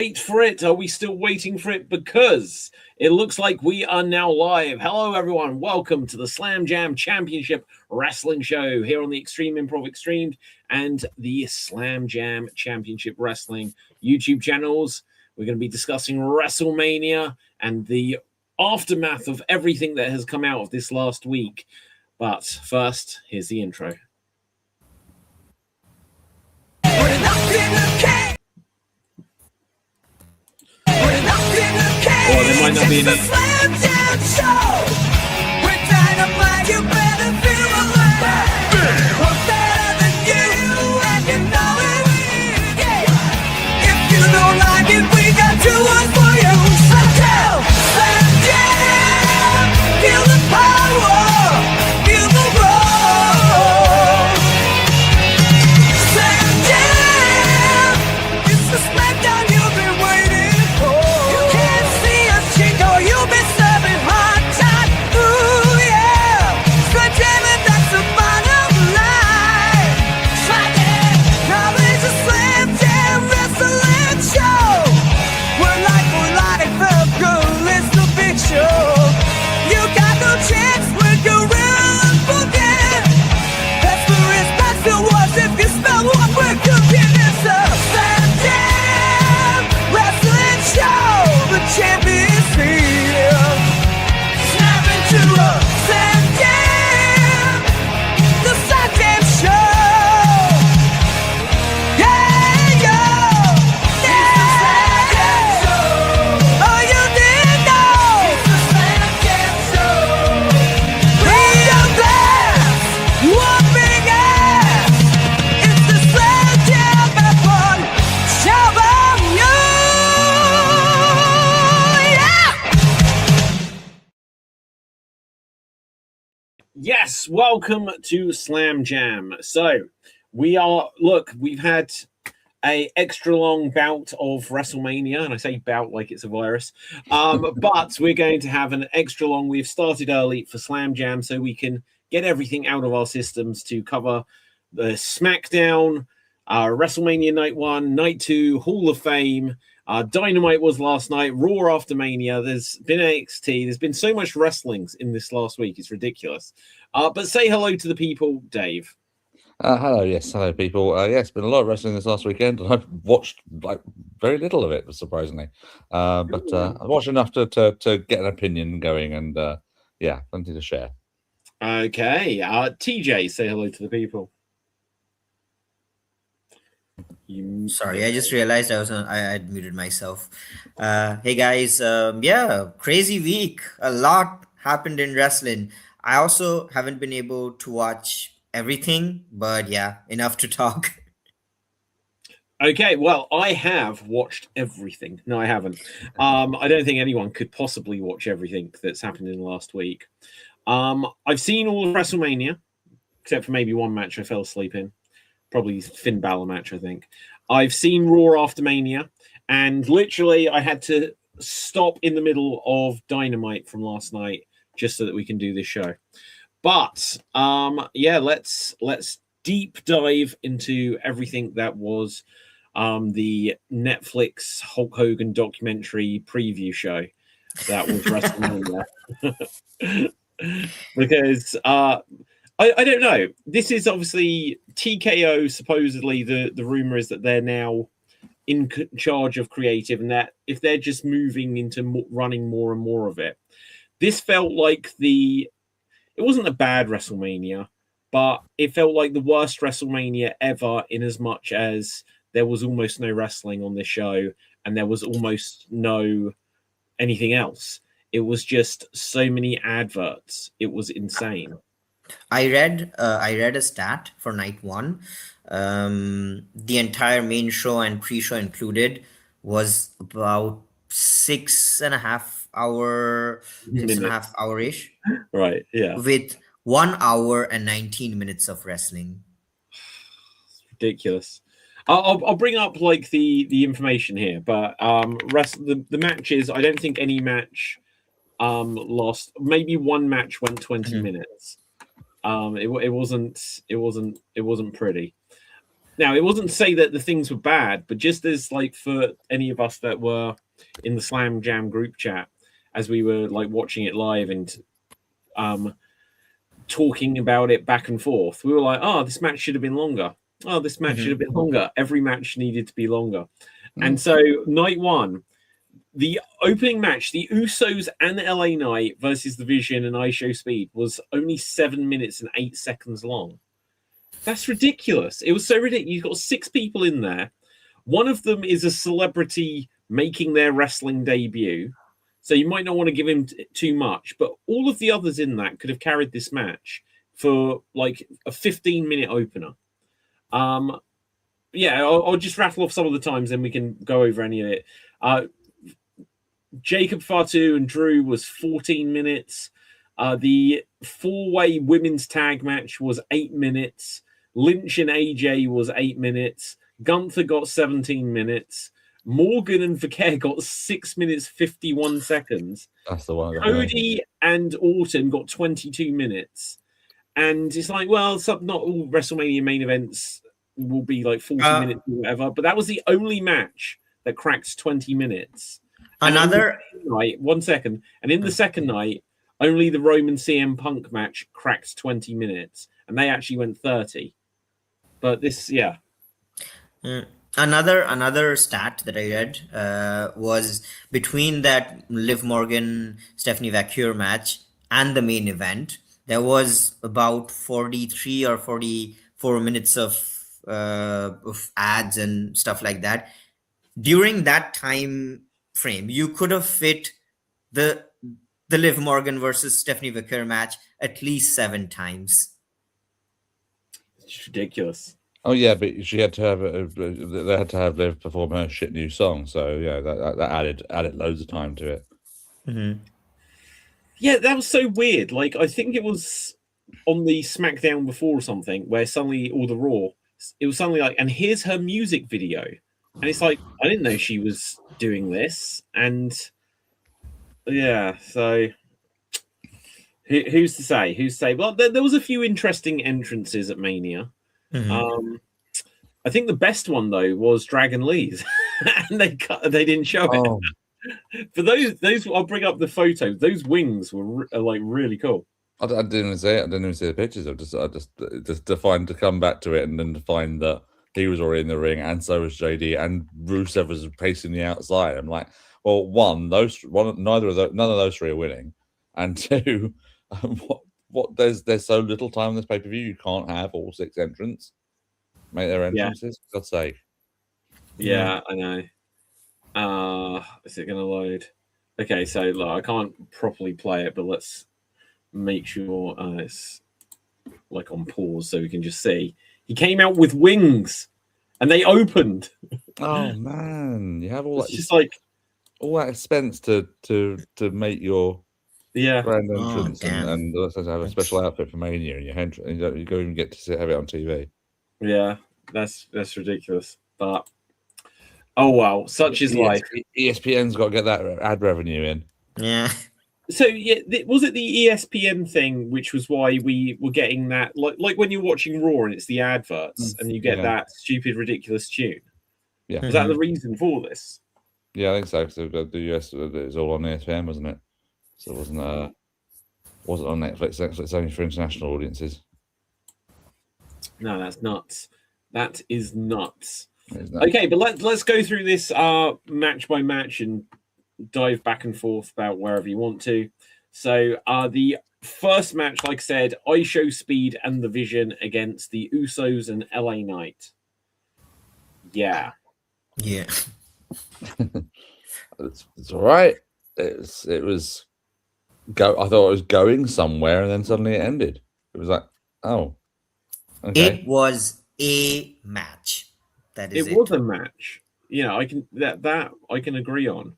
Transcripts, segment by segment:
Wait for it. Are we still waiting for it? Because it looks like we are now live. Hello, everyone. Welcome to the Slam Jam Championship Wrestling Show here on the Extreme Improv Extremed and the Slam Jam Championship Wrestling YouTube channels. We're going to be discussing WrestleMania and the aftermath of everything that has come out of this last week. But first, here's the intro. Oh, there might not be any. Slam Jam Show. With Dynamite, you better feel alive. We're better than you, and you know it. Yeah. If you don't like it, we got two words for you. Slam Jam. Feel the power. Feel the roar. Slam Jam. It's the smackdown you've been waiting for. You can't see us, Chico. You've been serving hard time. Ooh, yeah. Slam Jam, and that's the bottom line. Slam Jam. Now there's a Slam Jam wrestling show. We're life for life, the girl is the big show. You got no chance when Gorilla Boogie. That's the risk, that's the worst. If you smell what we're cooking, it's a Slam Jam wrestling show. The champion's here. Snap into a Slam Jam. The Slam Jam show. Yeah, yeah. Yeah. Oh, you didn't know. It's the Slam Jam show. Bring your glass. One big ass. It's the Slam Jam effort. Show on you. Yeah. Yes, welcome to Slam Jam. So we've had a extra long bout of WrestleMania, and I say bout like it's a virus. But we're going to have an extra long. We've started early for Slam Jam so we can get everything out of our systems to cover the SmackDown, WrestleMania Night 1, Night 2, Hall of Fame. Dynamite was last night, Raw after Mania. There's been NXT. There's been so much wrestling in this last week. It's ridiculous. But say hello to the people, Dave. Hello, people. It's been a lot of wrestling this last weekend, and I've watched like very little of it, surprisingly. But I've watched enough to get an opinion going, and plenty to share. Okay, TJ, say hello to the people. Sorry, I just realized I had muted myself. Hey guys, crazy week. A lot happened in wrestling. I also haven't been able to watch everything, but yeah, enough to talk. Okay, well, I have watched everything. No, I haven't. I don't think anyone could possibly watch everything that's happened in the last week. I've seen all of WrestleMania, except for maybe one match I fell asleep in. Probably Finn Balor match, I think. I've seen Raw after Mania, and literally I had to stop in the middle of Dynamite from last night just so that we can do this show. But let's deep dive into everything that was the Netflix Hulk Hogan documentary preview show that was WrestleMania. Because I don't know. This is obviously TKO. Supposedly, the rumor is that they're now in charge of creative, and that if they're just moving into running more and more of it, this felt like it wasn't a bad WrestleMania, but it felt like the worst WrestleMania ever. In as much as there was almost no wrestling on this show, and there was almost no anything else. It was just so many adverts. It was insane. I read a stat for night one. The entire main show and pre-show included was about 6.5 hour-ish. Right, yeah. With 1 hour and 19 minutes of wrestling. Ridiculous. I'll bring up like the information here, but the matches, I don't think any match lost. Maybe one match went 20 minutes. It wasn't pretty. Now, it wasn't to say that the things were bad, but just as like for any of us that were in the Slam Jam group chat as we were like watching it live and talking about it back and forth, we were like, "Oh, this match should have been longer. Oh, this match should have been longer." Every match needed to be longer, and so night one. The opening match, the Usos and LA Knight versus the Vision and ISO Speed, was only 7 minutes and 8 seconds long. That's ridiculous. It was so ridiculous. You've got 6 people in there. One of them is a celebrity making their wrestling debut. So you might not want to give him too much, but all of the others in that could have carried this match for like a 15-minute opener. Yeah, I'll just rattle off some of the times, then we can go over any of it. Jacob Fatu and Drew was 14 minutes. The 4-way women's tag match was 8 minutes. Lynch and AJ was 8 minutes. Gunther got 17 minutes. Morgan and Vaquer got 6 minutes 51 seconds. That's the one. Cody and Orton got 22 minutes. And it's like, well, not all WrestleMania main events will be like 40 minutes or whatever, but that was the only match that cracks 20 minutes. Another night, 1 second, and in the second night, only the Roman CM Punk match cracks 20 minutes, and they actually went 30. But this, yeah. Another stat that I read was between that Liv Morgan Stephanie Vaquer match and the main event, there was about 43 or 44 minutes of ads and stuff like that. During that time frame, you could have fit the Liv Morgan versus Stephanie Vaquer match at least 7 times. It's ridiculous. Oh yeah, but she had to have they had to have Liv perform her shit new song, so yeah, that added loads of time to it. Mm-hmm. Yeah, that was so weird. Like, I think it was on the SmackDown before or something, where suddenly, or the Raw, it was suddenly like, and here's her music video. And it's like, I didn't know she was doing this. And yeah, so who's to say? Who's to say? Well, there was a few interesting entrances at Mania. Mm-hmm. I think the best one though was Dragon Lee's, and they didn't show it. For those, I'll bring up the photo. Those wings were like really cool. I didn't even see it. I didn't even see the pictures. I just to come back to it, and then to find that he was already in the ring, and so was JD, and Rusev was pacing the outside. I'm like, well, none of those 3 are winning, and 2, what? There's so little time on this pay-per-view, you can't have all 6 entrants make their entrances. For God's sake. Yeah, I know. Is it going to load? Okay, so look, I can't properly play it, but let's make sure it's like on pause so we can just see. He came out with wings, and they opened. Oh man, you have all that. Just like all that expense to make your grand entrance, and also to have a special outfit for Mania, and you don't even get to have it on TV. Yeah, that's ridiculous. But oh well, such is life. ESPN's got to get that ad revenue in. Yeah. So yeah, was it the ESPN thing, which was why we were getting that, like when you're watching Raw and it's the adverts and you get that stupid, ridiculous tune? Yeah, was that the reason for this? Yeah, I think so. So the US, it was all on ESPN, wasn't it? So it wasn't on Netflix. It's only for international audiences. No, that's nuts. That is nuts. Okay, but let's go through this match by match and dive back and forth about wherever you want to. So the first match, like I said, ISO Speed and the Vision against the Usos and LA Knight. Yeah. It's all right. It was I thought it was going somewhere, and then suddenly it ended. It was like, oh, okay. It was a match. That is it was a match. You know, I can agree on.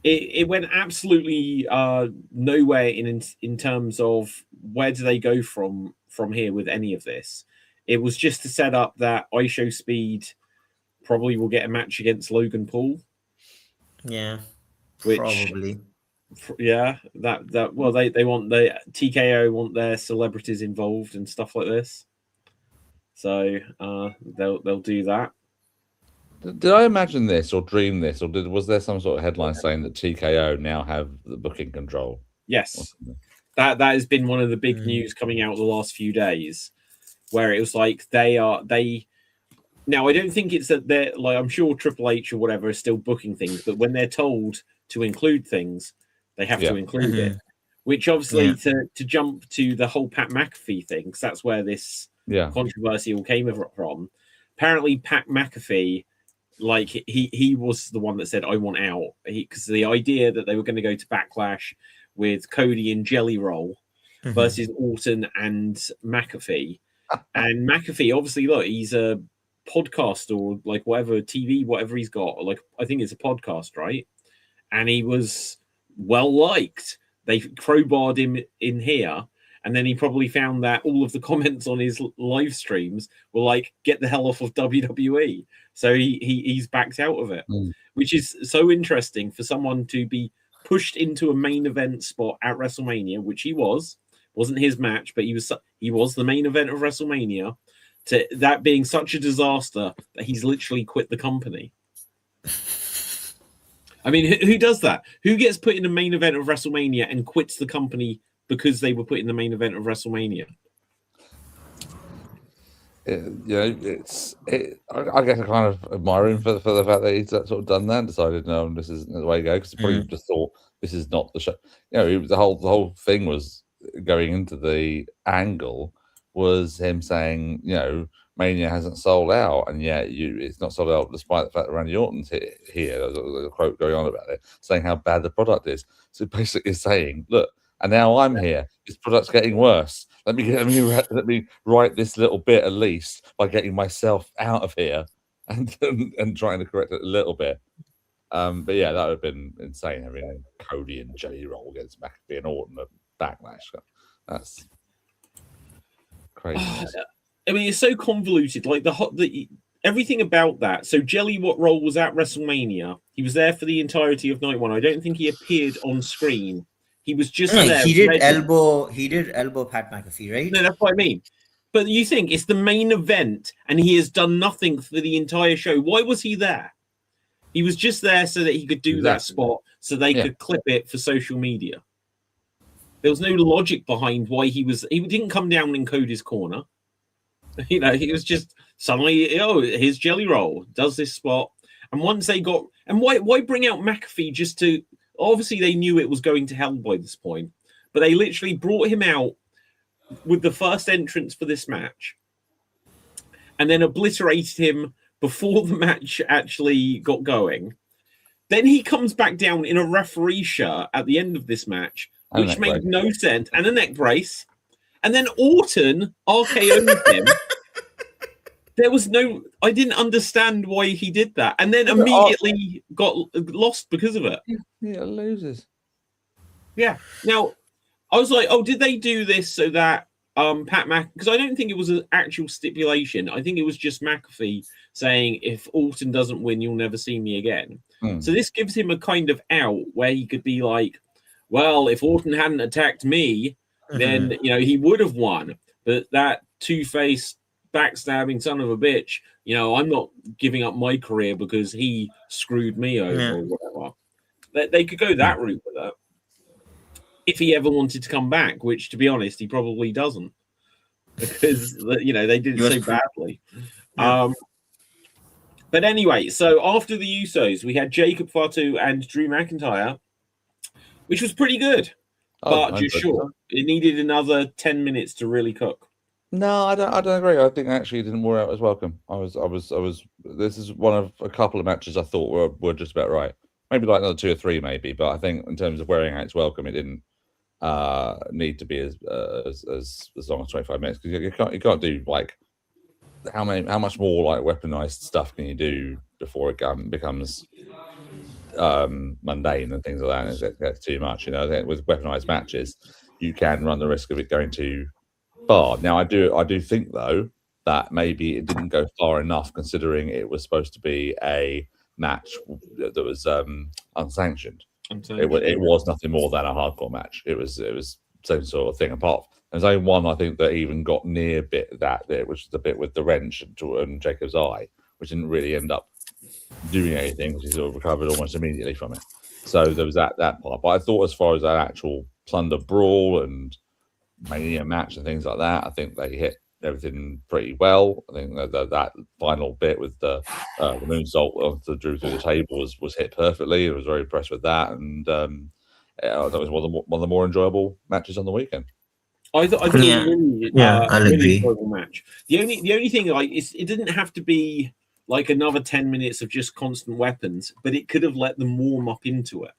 It went absolutely nowhere in terms of where do they go from here with any of this. It was just to set up that ISO Speed probably will get a match against Logan Paul. Yeah, which, probably. Yeah, that well, they want TKO want their celebrities involved and stuff like this. So they'll do that. Did I imagine this or dream this, or was there some sort of headline saying that TKO now have the booking control? Yes, that has been one of the big Mm. news coming out the last few days, where it was like they. Now I don't think it's that they're like, I'm sure Triple H or whatever is still booking things, but when they're told to include things, they have to include it. Which obviously to jump to the whole Pat McAfee thing, because that's where this controversy all came from. Apparently, Pat McAfee, like he was the one that said, "I want out," because the idea that they were going to go to Backlash with Cody and Jelly Roll versus Orton and McAfee, and McAfee obviously, look, he's a podcast or like whatever TV, whatever he's got, like I think it's a podcast, right? And he was well liked. They crowbarred him in here, and then he probably found that all of the comments on his live streams were like, "Get the hell off of WWE." So he's backed out of it, which is so interesting for someone to be pushed into a main event spot at WrestleMania, which he wasn't his match, but he was the main event of WrestleMania. To that being such a disaster that he's literally quit the company. I mean, who does that? Who gets put in the main event of WrestleMania and quits the company because they were put in the main event of WrestleMania? I guess I kind of admire him for the fact that he's sort of done that and decided, no, this isn't the way to go, because he probably just thought this is not the show. The whole thing was going into the angle was him saying, Mania hasn't sold out, and yet it's not sold out despite the fact that Randy Orton's here. There's a quote going on about it, saying how bad the product is. So basically saying, look, and now I'm here. This product's getting worse. Let me write this little bit at least by getting myself out of here and trying to correct it a little bit. But yeah, that would have been insane having Cody and Jelly Roll against McAfee and Orton at Backlash. That's crazy. I mean, it's so convoluted. Like the everything about that. So Jelly Roll was at WrestleMania. He was there for the entirety of night one. I don't think he appeared on screen. He was just there. He did elbow Pat McAfee, right? No, that's what I mean. But you think it's the main event, and he has done nothing for the entire show. Why was he there? He was just there so that he could do that spot, so they could clip it for social media. There was no logic behind why he didn't come down in Cody's corner. He was just suddenly, here's Jelly Roll, does this spot. And once they got, and why bring out McAfee just to, obviously they knew it was going to hell by this point, but they literally brought him out with the first entrance for this match and then obliterated him before the match actually got going. Then he comes back down in a referee shirt at the end of this match, which made no sense, and a neck brace. And then Orton RKO'd him. There was I didn't understand why he did that. And then immediately got lost because of it. Yeah, losers. Yeah. Now, I was like, did they do this so that because I don't think it was an actual stipulation. I think it was just McAfee saying, if Orton doesn't win, you'll never see me again. So this gives him a kind of out where he could be like, well, if Orton hadn't attacked me, then he would have won. But that two-faced backstabbing son of a bitch, I'm not giving up my career because he screwed me over or whatever. They could go that route with that if he ever wanted to come back, which, to be honest, he probably doesn't, because they did it so badly. But anyway, so after the Usos, we had Jacob Fatu and Drew McIntyre, which was pretty good, but just short. It needed another 10 minutes to really cook. No, I don't agree. I think actually it didn't wear out as welcome. I was. This is one of a couple of matches I thought were just about right. Maybe like another 2 or 3, maybe. But I think in terms of wearing out its welcome, it didn't need to be as long as 25 minutes, because you can't do like how much more like weaponized stuff can you do before it becomes mundane and things like that, and it gets too much. I think with weaponized matches, you can run the risk of it going too far. Now, I do think though that maybe it didn't go far enough, considering it was supposed to be a match that was unsanctioned. It was nothing more than a hardcore match. It was same sort of thing. Apart, There's only one I think that even got near that bit, which is the bit with the wrench and Jacob's eye, which didn't really end up doing anything because he sort of recovered almost immediately from it. So there was that part. But I thought as far as that actual Plunder brawl and Mania match and things like that, I think they hit everything pretty well. I think that final bit with the moonsault of the Drew through the table was hit perfectly. I was very impressed with that, and that was one of the more enjoyable matches on the weekend. I thought it was Yeah. really, I'll really agree. enjoyable match. The only thing, like, it didn't have to be like another 10 minutes of just constant weapons, but it could have let them warm up into it.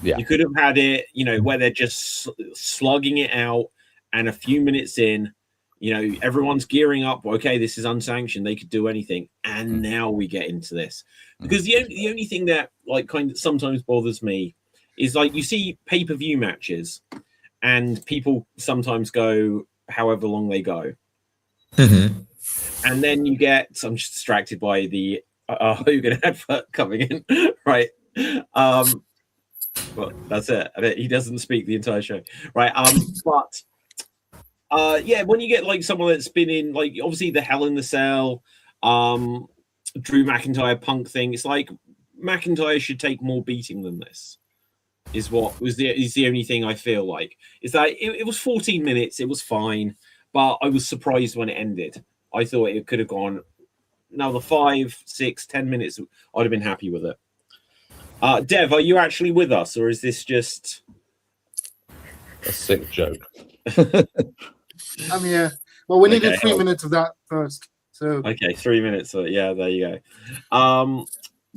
Yeah, You could have had it, where they're just slugging it out, and a few minutes in, everyone's gearing up. Okay, this is unsanctioned. They could do anything, and now we get into this. Because the only thing that kind of sometimes bothers me is you see pay-per-view matches, and people sometimes go however long they go, and then you get. I'm just distracted by the Hogan advert coming in, right? Well, that's it. He doesn't speak the entire show, right? But when you get someone that's been in obviously the Hell in the Cell, Drew McIntyre Punk thing, it's like McIntyre should take more beating than this. Is the only thing I feel like is that it was 14 minutes, it was fine, but I was surprised when it ended. I thought it could have gone another 5, 6, 10 minutes. I'd have been happy with it. Dev, are you actually with us, or is this just a sick joke? I'm here. Well, we needed 3 minutes of that first. So okay, 3 minutes. Yeah, there you go.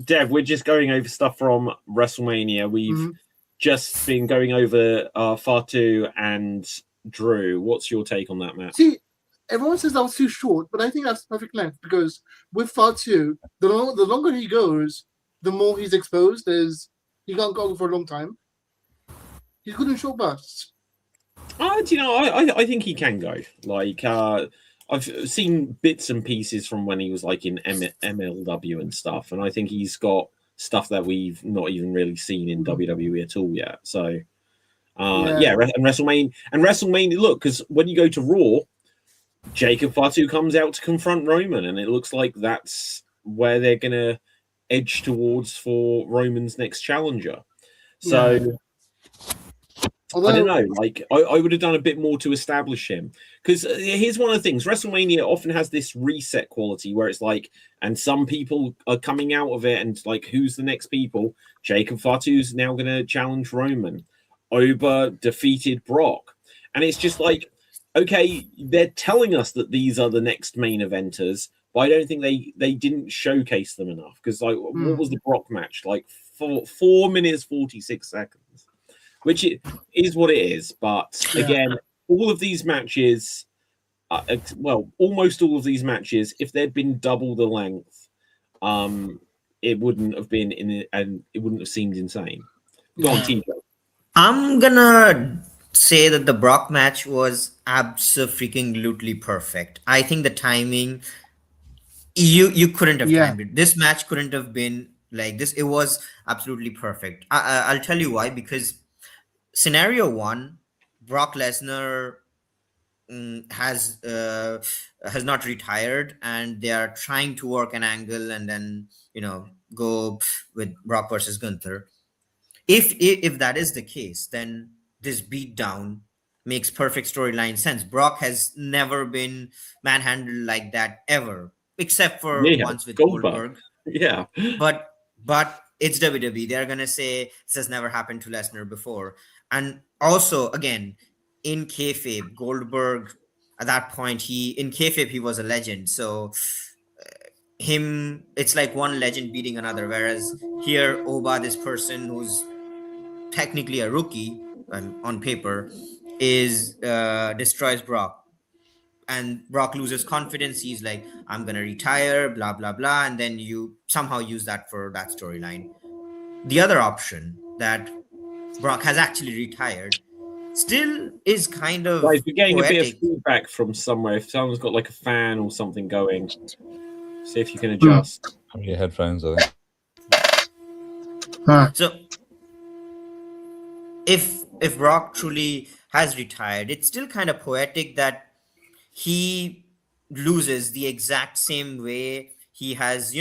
Dev, we're just going over stuff from WrestleMania. We've just been going over Fatu and Drew. What's your take on that, Matt? See, everyone says that was too short, but I think that's perfect length because with Fatu, the longer he goes, the more he's exposed. He can't go for a long time. He's good in short bursts. I think he can go. I've seen bits and pieces from when he was in MLW and stuff, and I think he's got stuff that we've not even really seen in WWE at all yet. So, and WrestleMania. Look, because when you go to Raw, Jacob Fatu comes out to confront Roman, and it looks like that's where they're gonna edge towards for Roman's next challenger. So I don't know. I would have done a bit more to establish him, because here's one of the things: WrestleMania often has this reset quality where it's and some people are coming out of it, and who's the next people? Jacob Fatu's now going to challenge Roman. Oba defeated Brock, and it's just okay, they're telling us that these are the next main eventers, but I don't think they didn't showcase them enough. Because what was the Brock match? 4 minutes 46 seconds, which it is what it is. But again, all of these matches, almost all of these matches, if they'd been double the length, it wouldn't have been and it wouldn't have seemed insane. Go on, TJ. I'm gonna say that the Brock match was absolutely perfect. I think the timing, you couldn't have timed it. This match couldn't have been like this. It was absolutely perfect. I'll tell you why. Because scenario one, Brock Lesnar has not retired, and they are trying to work an angle and then go with Brock versus Gunther. If that is the case, then this beatdown makes perfect storyline sense. Brock has never been manhandled like that ever, except for once with Goldberg. Yeah, but it's WWE. They're gonna say this has never happened to Lesnar before. And also, again, in kayfabe, Goldberg at that point, in kayfabe he was a legend. So it's like one legend beating another. Whereas here, Oba, this person who's technically a rookie on paper, destroys Brock, and Brock loses confidence. He's like, I'm gonna retire, blah blah blah, and then you somehow use that for that storyline. The other option, that Brock has actually retired, still is kind of we're getting poetic. A bit of feedback from somewhere. If someone's got a fan or something going, see if you can adjust. Your headphones, I think. So if Brock truly has retired, it's still kind of poetic that he loses the exact same way he has,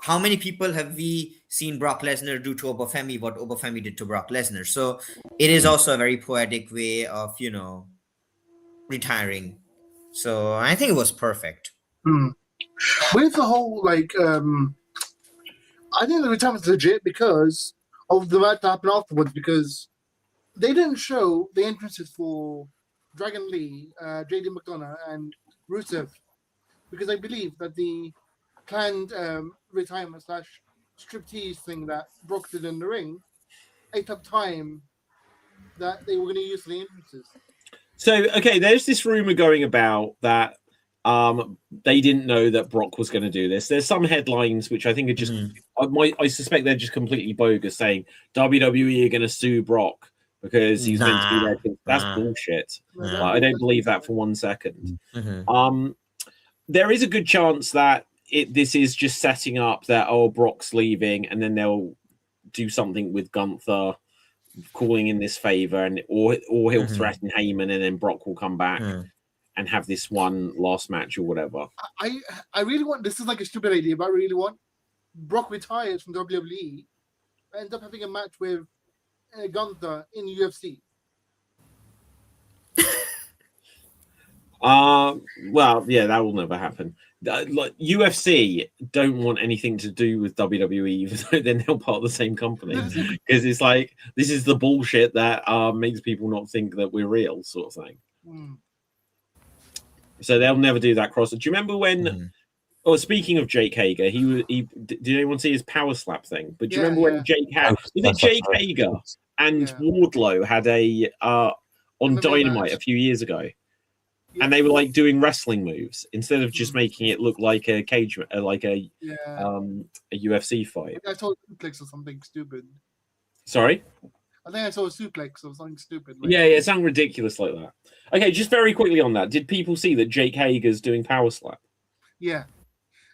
how many people have we seen Brock Lesnar do to Obafemi what Obafemi did to Brock Lesnar? So it is also a very poetic way of, retiring. So I think it was perfect. With the whole I think the retirement's legit because of the match that happened afterwards. Because they didn't show the entrances for Dragon Lee, JD McDonough, and Rusev, because I believe that the planned retirement / striptease thing that Brock did in the ring ate up time that they were going to use for the entrances. So, okay, there's this rumor going about that they didn't know that Brock was going to do this. There's some headlines which I think are just, I suspect they're just completely bogus, saying WWE are going to sue Brock because he's meant to be there. That's bullshit. I don't believe that for 1 second. There is a good chance that this is just setting up that, Brock's leaving, and then they'll do something with Gunther calling in this favor, or he'll threaten Heyman, and then Brock will come back and have this one last match or whatever. I really want, this is like a stupid idea, but I really want Brock retires from WWE, ends up having a match with Gunther in UFC. Well, yeah, that will never happen. Like UFC don't want anything to do with WWE, even though they're now part of the same company, because it's like, this is the bullshit that makes people not think that we're real, sort of thing. So they'll never do that cross. Do you remember when? Oh, speaking of Jake Hager, did anyone see his power slap thing? But do you remember when Jake Hager and Wardlow had a on Dynamite a few years ago? And they were like doing wrestling moves instead of just making it look like a cage, like a UFC fight. I saw a suplex or something stupid. Sorry? I think I saw a suplex or something stupid. Yeah, it sounded ridiculous like that. Okay, just very quickly on that. Did people see that Jake Hager's doing power slap? Yeah.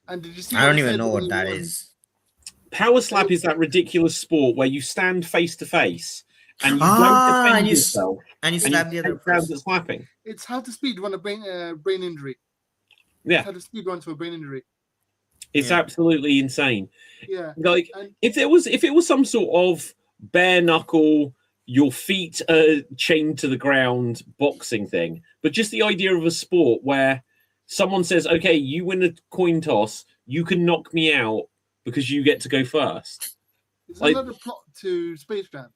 And did you see? I don't even know what that is. Power slap is that ridiculous sport where you stand face to face and you don't defend yourself. And you slap the other person. Slapping. It's how to speed run a brain injury. Yeah. It's how to speed run to a brain injury. It's absolutely insane. Yeah. Like if it was some sort of bare knuckle, your feet chained to the ground boxing thing, but just the idea of a sport where someone says, "Okay, you win a coin toss, you can knock me out because you get to go first." It's another plot to Space Jam.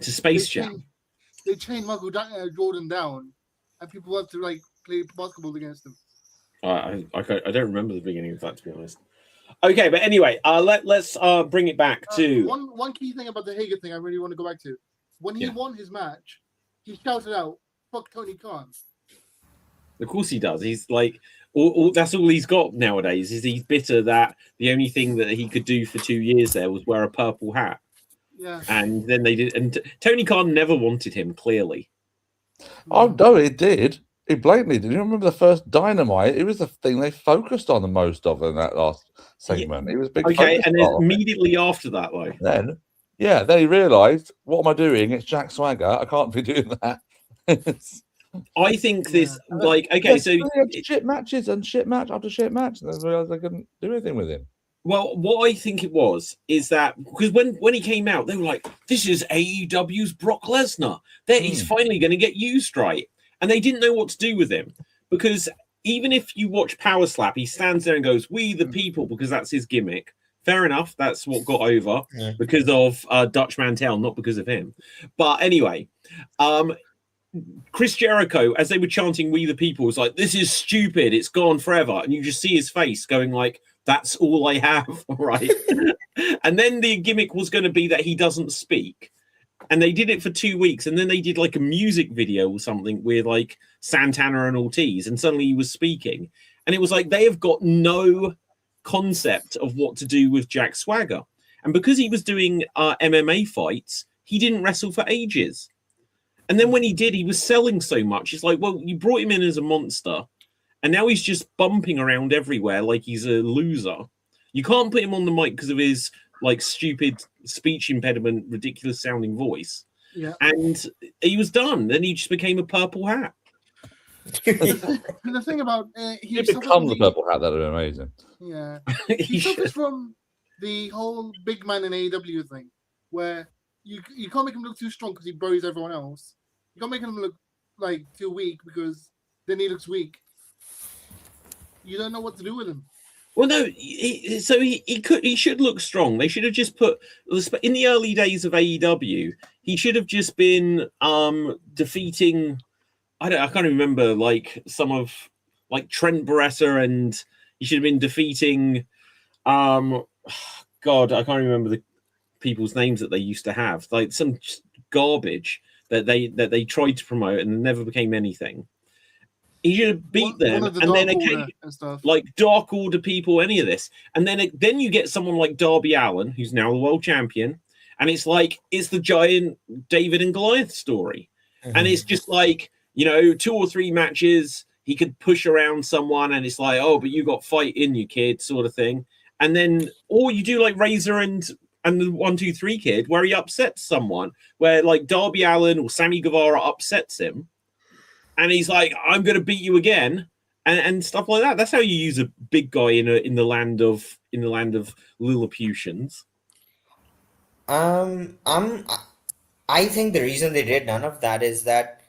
To Space Jam. They chained Michael Jordan down, and people have to play basketball against him. I don't remember the beginning of that, to be honest. Okay, but anyway, let's bring it back to one key thing about the Hager thing. I really want to go back to when he won his match, he shouted out, "Fuck Tony Khan." Of course he does. He's like, that's all he's got nowadays. Is he's bitter that the only thing that he could do for 2 years there was wear a purple hat. Yeah. And then they did, and Tony Khan never wanted him, clearly. Oh no, it did. He blatantly did. You remember the first Dynamite? It was the thing they focused on the most of in that last segment. It was big. Okay, and then immediately after that, though. Then he realised, what am I doing? It's Jack Swagger. I can't be doing that. I think this, okay, so shit matches and shit match after shit match. They realised they couldn't do anything with him. Well, what I think it was is that because when he came out, they were like, "This is AEW's Brock Lesnar. He's finally going to get used right," and they didn't know what to do with him because even if you watch Power Slap, he stands there and goes, "We the people," because that's his gimmick. Fair enough, that's what got over because of Dutch Mantel, not because of him. But anyway, Chris Jericho, as they were chanting "We the people," was like, "This is stupid. It's gone forever," and you just see his face going like, "That's all I have," right? And then the gimmick was going to be that he doesn't speak. And they did it for 2 weeks. And then they did like a music video or something with like Santana and Ortiz. And suddenly he was speaking. And it was like, they have got no concept of what to do with Jack Swagger. And because he was doing MMA fights, he didn't wrestle for ages. And then when he did, he was selling so much. It's like, well, you brought him in as a monster. And now he's just bumping around everywhere like he's a loser. You can't put him on the mic because of his like stupid speech impediment, ridiculous sounding voice. Yeah. and he was done. Then he just became a purple hat. The thing about he He'd suffered become from the purple hat. That'd be amazing. Yeah, He he suffers should. from the whole big man in AEW thing, where you can't make him look too strong because he buries everyone else. You can't make him look like too weak because then he looks weak. You don't know what to do with him. Well, no. He should look strong. They should have just put in the early days of AEW. He should have just been defeating. I can't remember like some of like Trent Barretta, and he should have been defeating. God, I can't remember the people's names that they used to have. Like some garbage that they tried to promote and never became anything. He should have beat them, One of the and then Dark Order and stuff. like Dark Order people, any of this, and then you get someone like Darby Allin, who's now the world champion, and it's like it's the giant David and Goliath story, and it's just like 2 or 3 matches he could push around someone, and it's like, oh, but you got fight in you, kid, sort of thing, and then or you do like Razor and the 1 2 3 kid, where he upsets someone, where like Darby Allin or Sammy Guevara upsets him. And he's like, I'm going to beat you again, and stuff like that. That's how you use a big guy in the land of Lilliputians. I think the reason they did none of that is that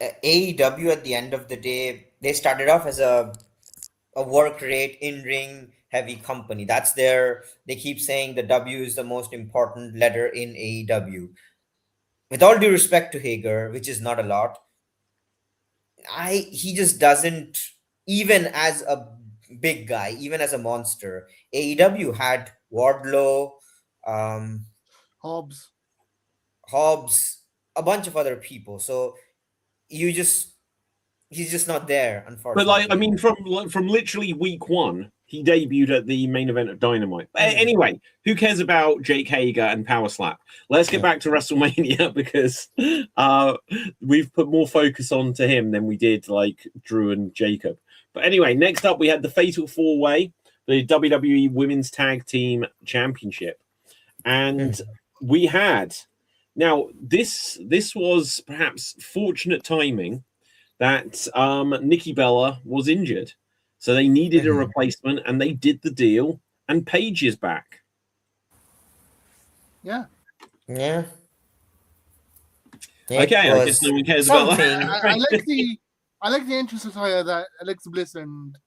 AEW at the end of the day, they started off as a work rate in ring heavy company. They keep saying the W is the most important letter in AEW. With all due respect to Hager, which is not a lot, he just doesn't, even as a big guy, even as a monster. AEW had Wardlow, Hobbs, a bunch of other people. So he's just not there, unfortunately. But like, I mean, from literally week 1, he debuted at the main event of Dynamite. Anyway, who cares about Jake Hager and Power Slap? Let's get back to WrestleMania because we've put more focus on to him than we did like Drew and Jacob. But anyway, next up we had the Fatal 4-Way, the WWE Women's Tag Team Championship, and we had now this was perhaps fortunate timing that Nikki Bella was injured. So they needed a replacement, and they did the deal, and Paige is back. Yeah. Okay, I guess no one cares about that. I like the entrance attire that Alexa Bliss and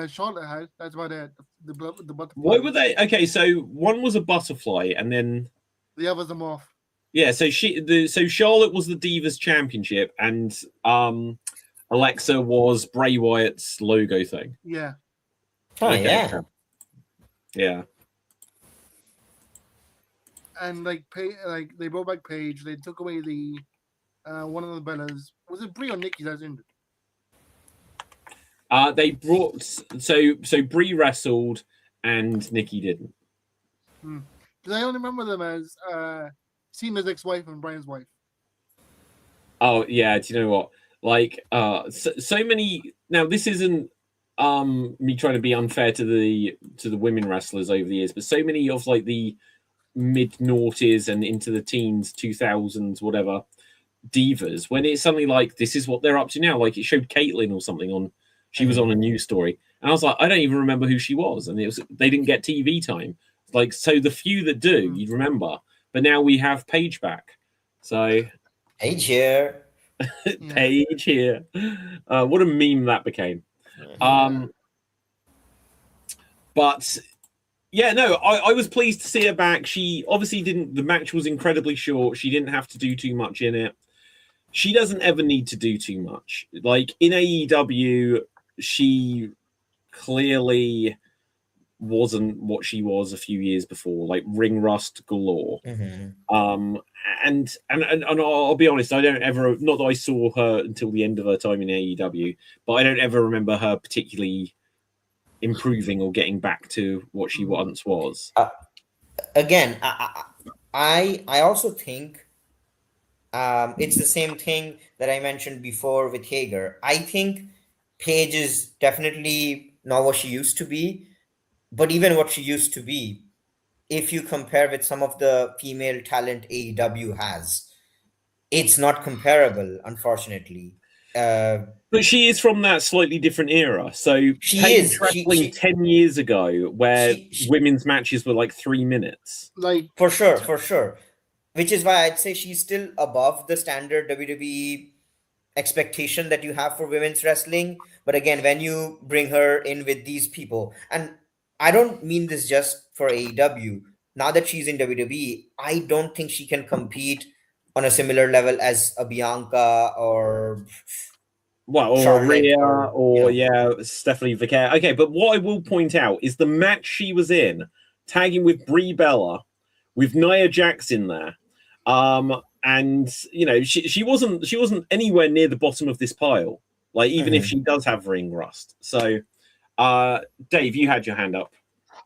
Charlotte had. That's about it. The butterfly. Why were they? Okay, so one was a butterfly, and then the other's a moth. Yeah, so Charlotte was the Divas Championship, and Alexa was Bray Wyatt's logo thing. Yeah. Oh, okay. Yeah. And like they brought back Paige. They took away the one of the Bellas. Was it Brie or Nikki that's injured? They brought so Brie wrestled and Nikki didn't. Because I only remember them as Cena's ex-wife and Brian's wife. Oh yeah, do you know what? Like so many. Now this isn't me trying to be unfair to the women wrestlers over the years, but so many of like the mid noughties and into the teens, 2000s, whatever divas, when it's suddenly like this is what they're up to now. Like it showed Caitlyn or something on. She was on a news story, and I was like, I don't even remember who she was, and they didn't get TV time. Like so, the few that do, you'd remember. But now we have Paige back, so Paige here. Paige here. What a meme that became. But yeah, no, I was pleased to see her back. She obviously didn't. The match was incredibly short. She didn't have to do too much in it. She doesn't ever need to do too much. Like in AEW, she clearly wasn't what she was a few years before, like ring rust galore. And I'll be honest, I don't ever, not that I saw her until the end of her time in AEW, but I don't ever remember her particularly improving or getting back to what she once was. Again, I also think it's the same thing that I mentioned before with Hager. I think Paige is definitely not what she used to be, but even what she used to be, if you compare with some of the female talent AEW has, it's not comparable, unfortunately. But she is from that slightly different era. So She Paige is. wrestling 10 years ago, where She women's matches were like 3 minutes. Like for sure, for sure. Which is why I'd say she's still above the standard WWE expectation that you have for women's wrestling. But again, when you bring her in with these people, and I don't mean this just for AEW, now that she's in WWE, I don't think she can compete on a similar level as a Bianca or Well, or Charlotte Rhea, or. yeah, Stephanie Vicaire. Okay, but what I will point out is the match she was in, tagging with Brie Bella, with Nia Jax in there. And she wasn't anywhere near the bottom of this pile. Like, even if she does have ring rust. So Dave, you had your hand up.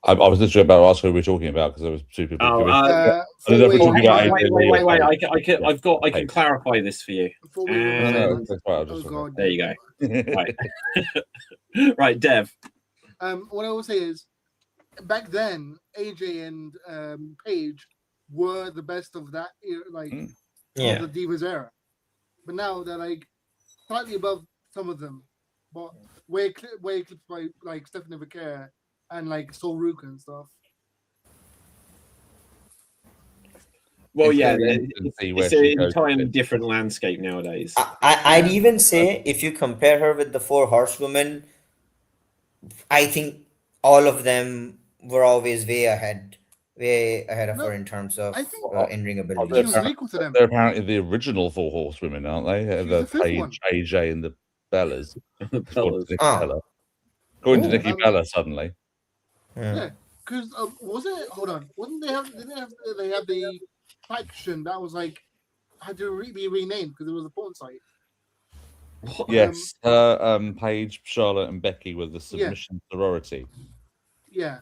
I was literally about to ask who we're talking about because there was two people. Oh, I don't know if we're talking about wait. I can clarify this for you. And there you go. Right. Right, Dev. What I will say is, back then, AJ and Paige were the best of that era, like of the Divas era. But now they're like slightly above some of them, but way eclipsed by like Stephanie Vicaire and like Sol Ruka and stuff. Well, yeah, it's an entirely different landscape nowadays. I'd even say if you compare her with the Four Horsewomen, I think all of them were always way ahead of her in terms of in-ring ability. They're apparently the original Four Horsewomen, aren't they? The Paige, AJ, and the Bellas. According to Nikki Bella, suddenly. Yeah, because was it? Hold on, wasn't they have? Didn't they have the faction that was like had to be renamed because it was a porn site? Yes, Paige, Charlotte, and Becky were the Submission Sorority. Yeah.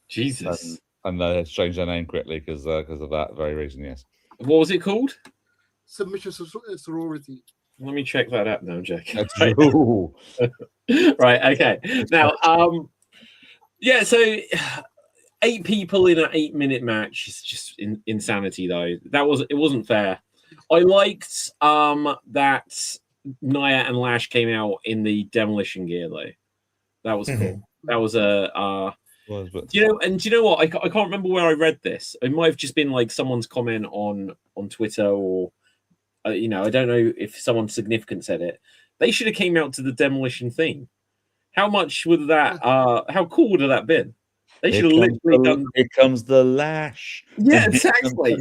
Jesus. And they changed their name quickly because of that very reason. Yes. What was it called? Submission Sorority. Let me check that out now, Jack. Right. Right. Okay. Now, yeah. So 8 people in an 8-minute match is just insanity, though. It wasn't fair. I liked that Nia and Lash came out in the demolition gear, though. That was cool. That was a. Do you know what? I can't remember where I read this. It might have just been like someone's comment on Twitter, or I don't know if someone significant said it. They should have came out to the demolition theme. How much would that? How cool would have that been? They should have literally done. Here comes the Lash. Yeah, exactly.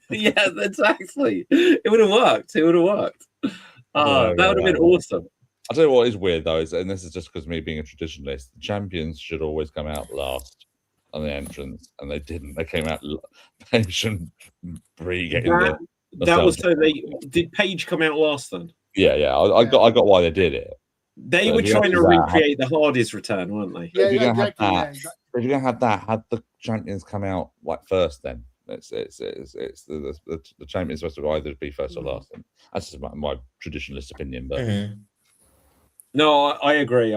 Yeah, exactly. It would have worked. That would have been awesome. I'll tell you what is weird though, and this is just because me being a traditionalist, the champions should always come out last on the entrance, and they didn't. They came out Paige and Brie getting that was so they did. Paige come out last then? Yeah. I got why they did it. They were trying to recreate the Hardy's return, weren't they? Yeah, if you're gonna have that, had the champions come out like first, then it's the champions supposed to either be first or last. And that's just my traditionalist opinion, but. No, I agree.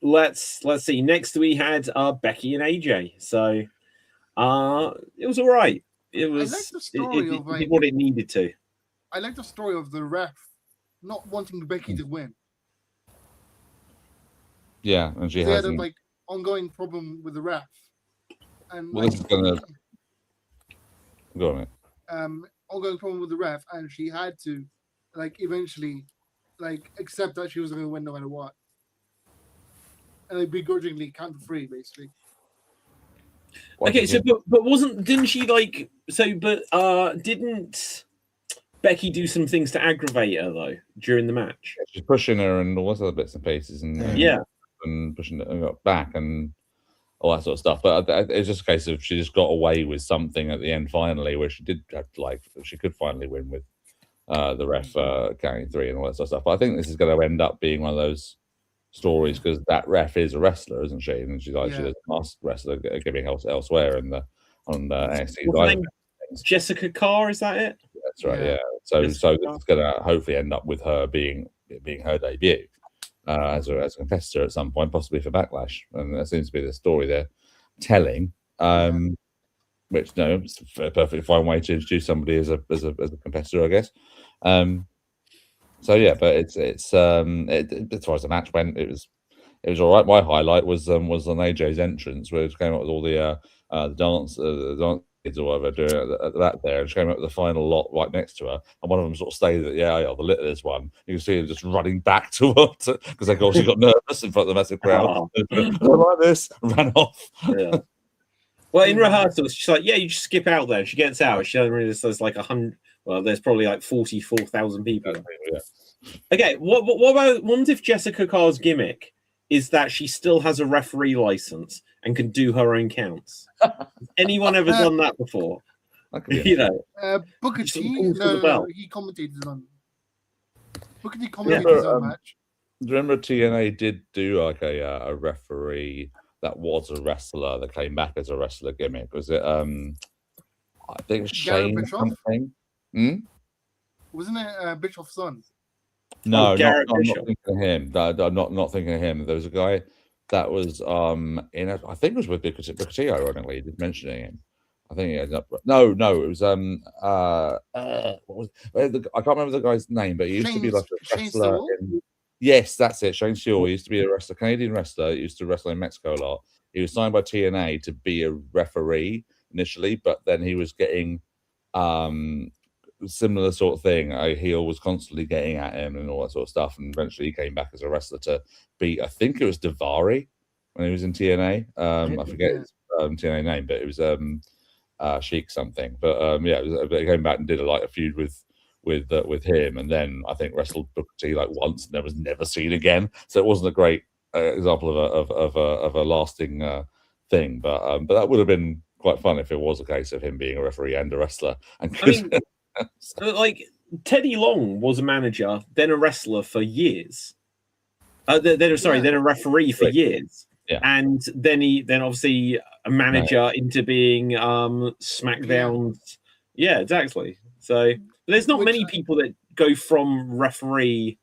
Let's see. Next we had Becky and AJ. So it was all right. It was what it needed to. I like the story of the ref not wanting Becky to win. Yeah, and she had a ongoing problem with the ref. And this is gonna go on it. Ongoing problem with the ref, and she had to eventually accept that she was going to win no matter what, and they begrudgingly count the 3 basically. Okay, so but didn't she didn't Becky do some things to aggravate her though during the match? She's pushing her and all those other bits and pieces, and and pushing her back and all that sort of stuff. But it's just a case of she just got away with something at the end finally, where she did she could finally win with. The ref counting 3 and all that sort of stuff. But I think this is going to end up being one of those stories because that ref is a wrestler, isn't she? And she's she's a masked wrestler giving elsewhere on NXT. Jessica Carr, is that it? That's right. Yeah. So it's going to hopefully end up with her being her debut as a competitor at some point, possibly for Backlash. And that seems to be the story there. telling. Which it's a perfectly fine way to introduce somebody as a competitor, I guess. So yeah, but it's as far as the match went, it was all right. My highlight was on AJ's entrance, where it came up with all the dance kids or whatever doing that there, and she came up with the final lot right next to her, and one of them sort of stayed at the littlest one. You can see her just running back towards it because they obviously got nervous in front of the massive crowd. Like this, ran off. Yeah. Well, in rehearsals, she's like, "Yeah, you just skip out there." She gets out. She doesn't realize there's like 100. Well, there's probably like 44,000 people. Yeah. Okay, what about? What if Jessica Carr's gimmick is that she still has a referee license and can do her own counts? Has anyone ever done that before? You know, Booker Just T. pulls for the No, belt. he commentated on. Booker T commentated his own match. Do you remember TNA did do like a referee that was a wrestler that came back as a wrestler gimmick? Was it I think it was Garrett Shane or Bischoff? something? Wasn't it Bischoff's son? No, Garrett I'm not Bischoff. thinking of him. I'm not thinking of him. There was a guy that was I think it was with Booker T, ironically, he did mentioning him. I think he ended up no, it was what was I can't remember the guy's name, but he used to be like a Shane wrestler Stewart? Yes, that's it. Shane Stewart. He used to be a wrestler, Canadian wrestler. He used to wrestle in Mexico a lot. He was signed by TNA to be a referee initially, but then he was getting similar sort of thing. A heel was constantly getting at him and all that sort of stuff. And eventually he came back as a wrestler to beat, I think it was Davari when he was in TNA. I forget his TNA name, but it was Sheik something. But yeah, he came back and did a feud with him, and then I think wrestled Booker T like once and then was never seen again. So it wasn't a great example of a lasting thing, but that would have been quite fun if it was a case of him being a referee and a wrestler. And I mean, like Teddy Long was a manager, then a wrestler for years. Then a referee for years. Yeah. And then obviously a manager into being SmackDown's. Yeah, exactly. So there's not many people that go from referee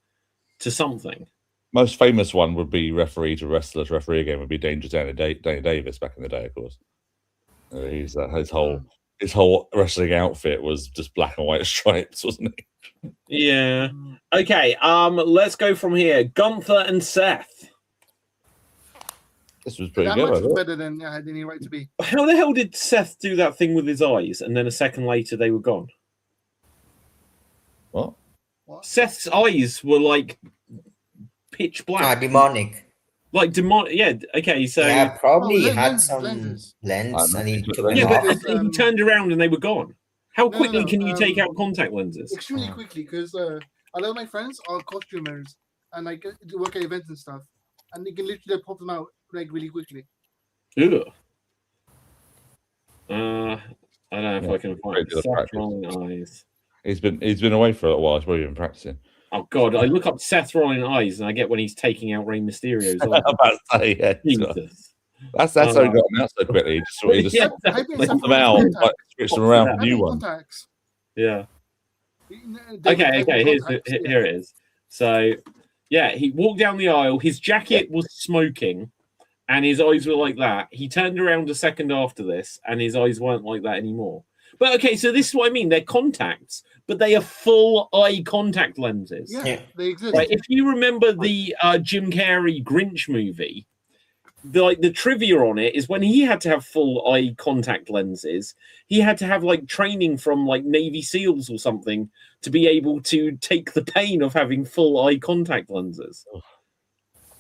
to something. Most famous one would be referee to wrestler to referee again would be Dangerous Danny Davis back in the day, of course. His whole wrestling outfit was just black and white stripes, wasn't it? Yeah. Okay. Let's go from here. Gunther and Seth. This was pretty That good. much was better than I had any right to be. How the hell did Seth do that thing with his eyes, and then a second later they were gone? What? Seth's eyes were like pitch black. Demonic. Like demonic. Yeah. Okay. So Yeah, probably Oh, had lenses, some lenses. lens and he took Yeah, them but off. he turned around and they were gone. How No, quickly no, can you take out contact lenses? Extremely quickly, because a lot of my friends are costumers and like do work at events and stuff, and they can literally pop them out like really quickly. Ugh. I don't know if I can find Regular Seth practice. rolling eyes. He's been away for a while. He's probably been practicing. Oh God! I look up Seth rolling eyes and I get when he's taking out Rey Mysterio's I'm eyes. about to say, yeah. Jesus. That's how he got them out so quickly. He just Yeah, Type in lift Seth them out, Rollins like, switch them around with new ones. contacts. Yeah. David Okay. contacts, Here it is. So, yeah, he walked down the aisle. His jacket was smoking, and his eyes were like that. He turned around a second after this, and his eyes weren't like that anymore. But okay, so this is what I mean. They're contacts, but they are full eye contact lenses. Yeah, they exist. Right, if you remember the Jim Carrey Grinch movie, the trivia on it is when he had to have full eye contact lenses, he had to have like training from like Navy SEALs or something to be able to take the pain of having full eye contact lenses.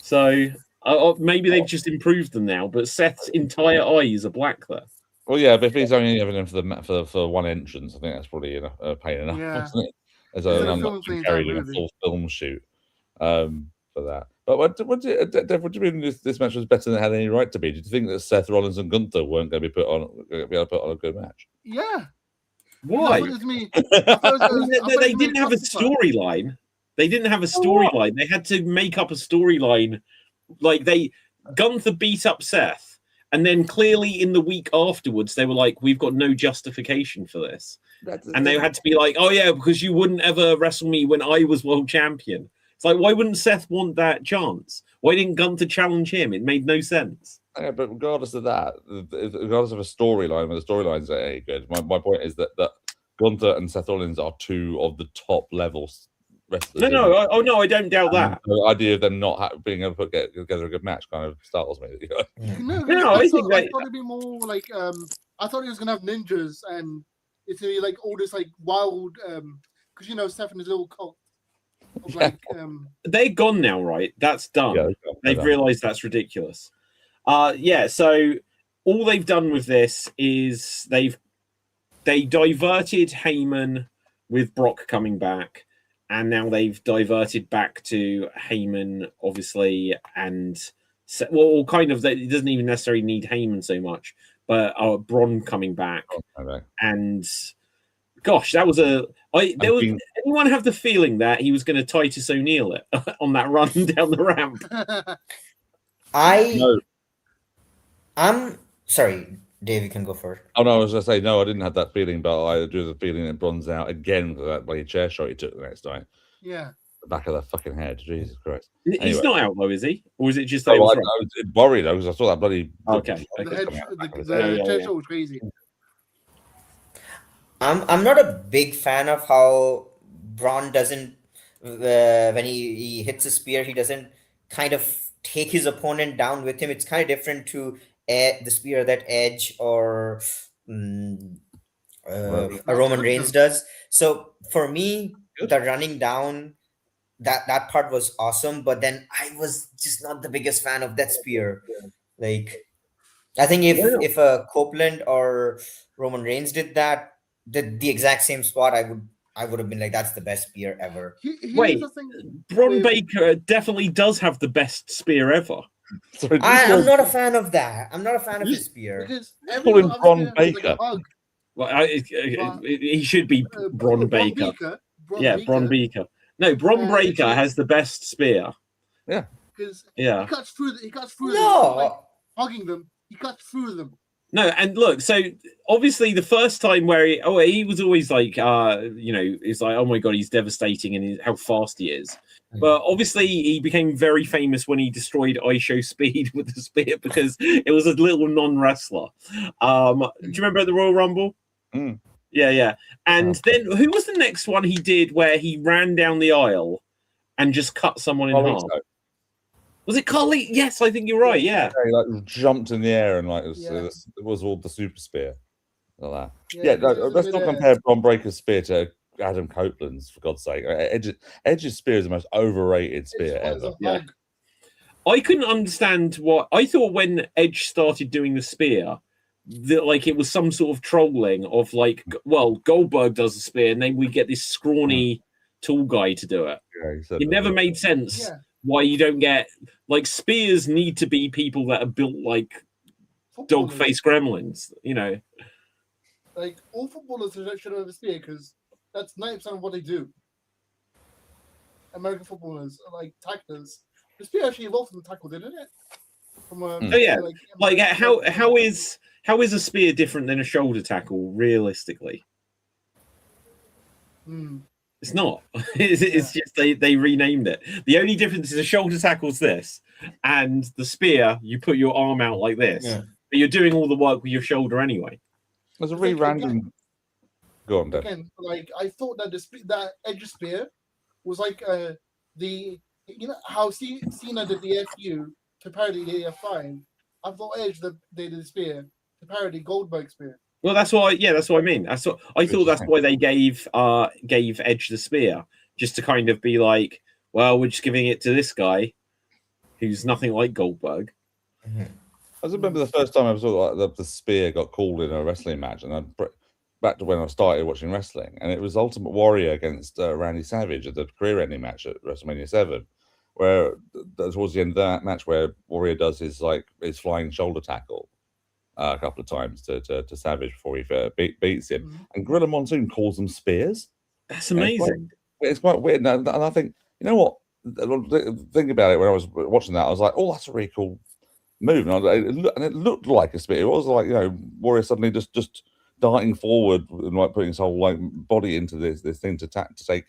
So maybe they've just improved them now, but Seth's entire eyes are black there. Well, yeah, but if he's only having them for one entrance, I think that's probably a pain enough, Yeah. isn't it? As Instead an of filming Jim for the Carrey entire doing a movie. full film shoot for that. But what do you mean this match was better than it had any right to be? Did you think that Seth Rollins and Gunther weren't going to be able to put on a good match? Yeah. Why? That's what it's me. They didn't have a storyline. They didn't have a storyline. They had to make up a storyline. Like Gunther beat up Seth. And then clearly in the week afterwards, they were like, we've got no justification for this. And they had to be like, oh, yeah, because you wouldn't ever wrestle me when I was world champion. It's like, why wouldn't Seth want that chance? Why didn't Gunther challenge him? It made no sense. Yeah, but regardless of that, regardless of a storyline, when the storylines are any good, my point is that Gunther and Seth Rollins are two of the top levels wrestlers. No, I don't doubt that. The idea of them not being able to get together a good match kind of startles me. No, I think I thought it'd be more like I thought he was gonna have ninjas and it's gonna be like all this like wild because you know Seth and his little cult. Of, like they're gone now, right? That's done. Yeah, They've realized that's ridiculous. Yeah, so all they've done with this is they diverted Heyman with Brock coming back, and now they've diverted back to Heyman, obviously, and well, kind of. It doesn't even necessarily need Heyman so much, but Braun coming back, and gosh, that was anyone have the feeling that he was going to Titus O'Neil it on that run down the ramp? I'm sorry, Dave, you can go first. Oh no, I was going to say no, I didn't have that feeling, but I do have the feeling that Braun's out again for that bloody chair shot he took the next time. Yeah. The back of the fucking head, Jesus Christ. He's not out though, is he? Or is it just I was worried though because I saw that bloody. Okay. The chair shot was crazy. I'm not a big fan of how Braun doesn't when he hits a spear, he doesn't kind of take his opponent down with him. It's kind of different to the spear that Edge or Roman Reigns does. So for me, the running down, that part was awesome, but then I was just not the biggest fan of that spear. Like, I think if Copeland or Roman Reigns did that, the exact same spot, I would have been like, that's the best spear ever. Wait, Braun Baker definitely does have the best spear ever. I'm not a fan of that. I'm not a fan of his spear. Call him Braun Baker. Well, he should be Braun Baker. Braun Baker. No, Braun Breaker has the best spear. Yeah. Because he cuts through them, like, hugging them. He cuts through them. No, and look, so obviously the first time where he was always like, it's like, oh my God, he's devastating and how fast he is. But obviously he became very famous when he destroyed ISHO Speed with the spear because it was a little non-wrestler. Do you remember at the Royal Rumble? Mm. Yeah. And then who was the next one he did where he ran down the aisle and just cut someone in half? Was it Carly? Yes, I think you're right. Yeah. He like jumped in the air and it was all the super spear. Like that. Let's not compare Braun Breaker's spear to Adam Copeland's, for God's sake. Edge's spear is the most overrated spear ever. Yeah. I couldn't understand what I thought when Edge started doing the spear. That like it was some sort of trolling of like, well, Goldberg does the spear, and then we get this scrawny tall guy to do it. Yeah, it never made sense why you don't get like spears need to be people that are built like dog-faced gremlins, you know. Like all footballers should have a spear because that's 90% of what they do. American footballers are like tacklers. The spear actually evolved from the tackle, didn't it? How is a spear different than a shoulder tackle realistically? It's not. It's just they renamed it. The only difference is a shoulder tackle's this, and the spear you put your arm out like this, but you're doing all the work with your shoulder anyway. There's a really random. Go on, Dan. Again, like I thought that that Edge spear was like how Cena did the FU to parody the F5. I thought Edge they did the spear to parody Goldberg's spear. Well, that's what I mean. I thought that's why they gave Edge the spear, just to kind of be like, well, we're just giving it to this guy who's nothing like Goldberg. Mm-hmm. I remember the first time I saw the spear got called in a wrestling match, and back to when I started watching wrestling, and it was Ultimate Warrior against Randy Savage at the career-ending match at WrestleMania 7, where towards the end of that match, where Warrior does his flying shoulder tackle a couple of times to Savage before he beats him, and Gorilla Monsoon calls them spears. That's amazing. It's quite weird, and I think, you know what? Think about it when I was watching that, I was like, oh, that's a really cool move, and it looked like a spear. It was like, Warrior suddenly just darting forward and like putting his whole body into this thing to take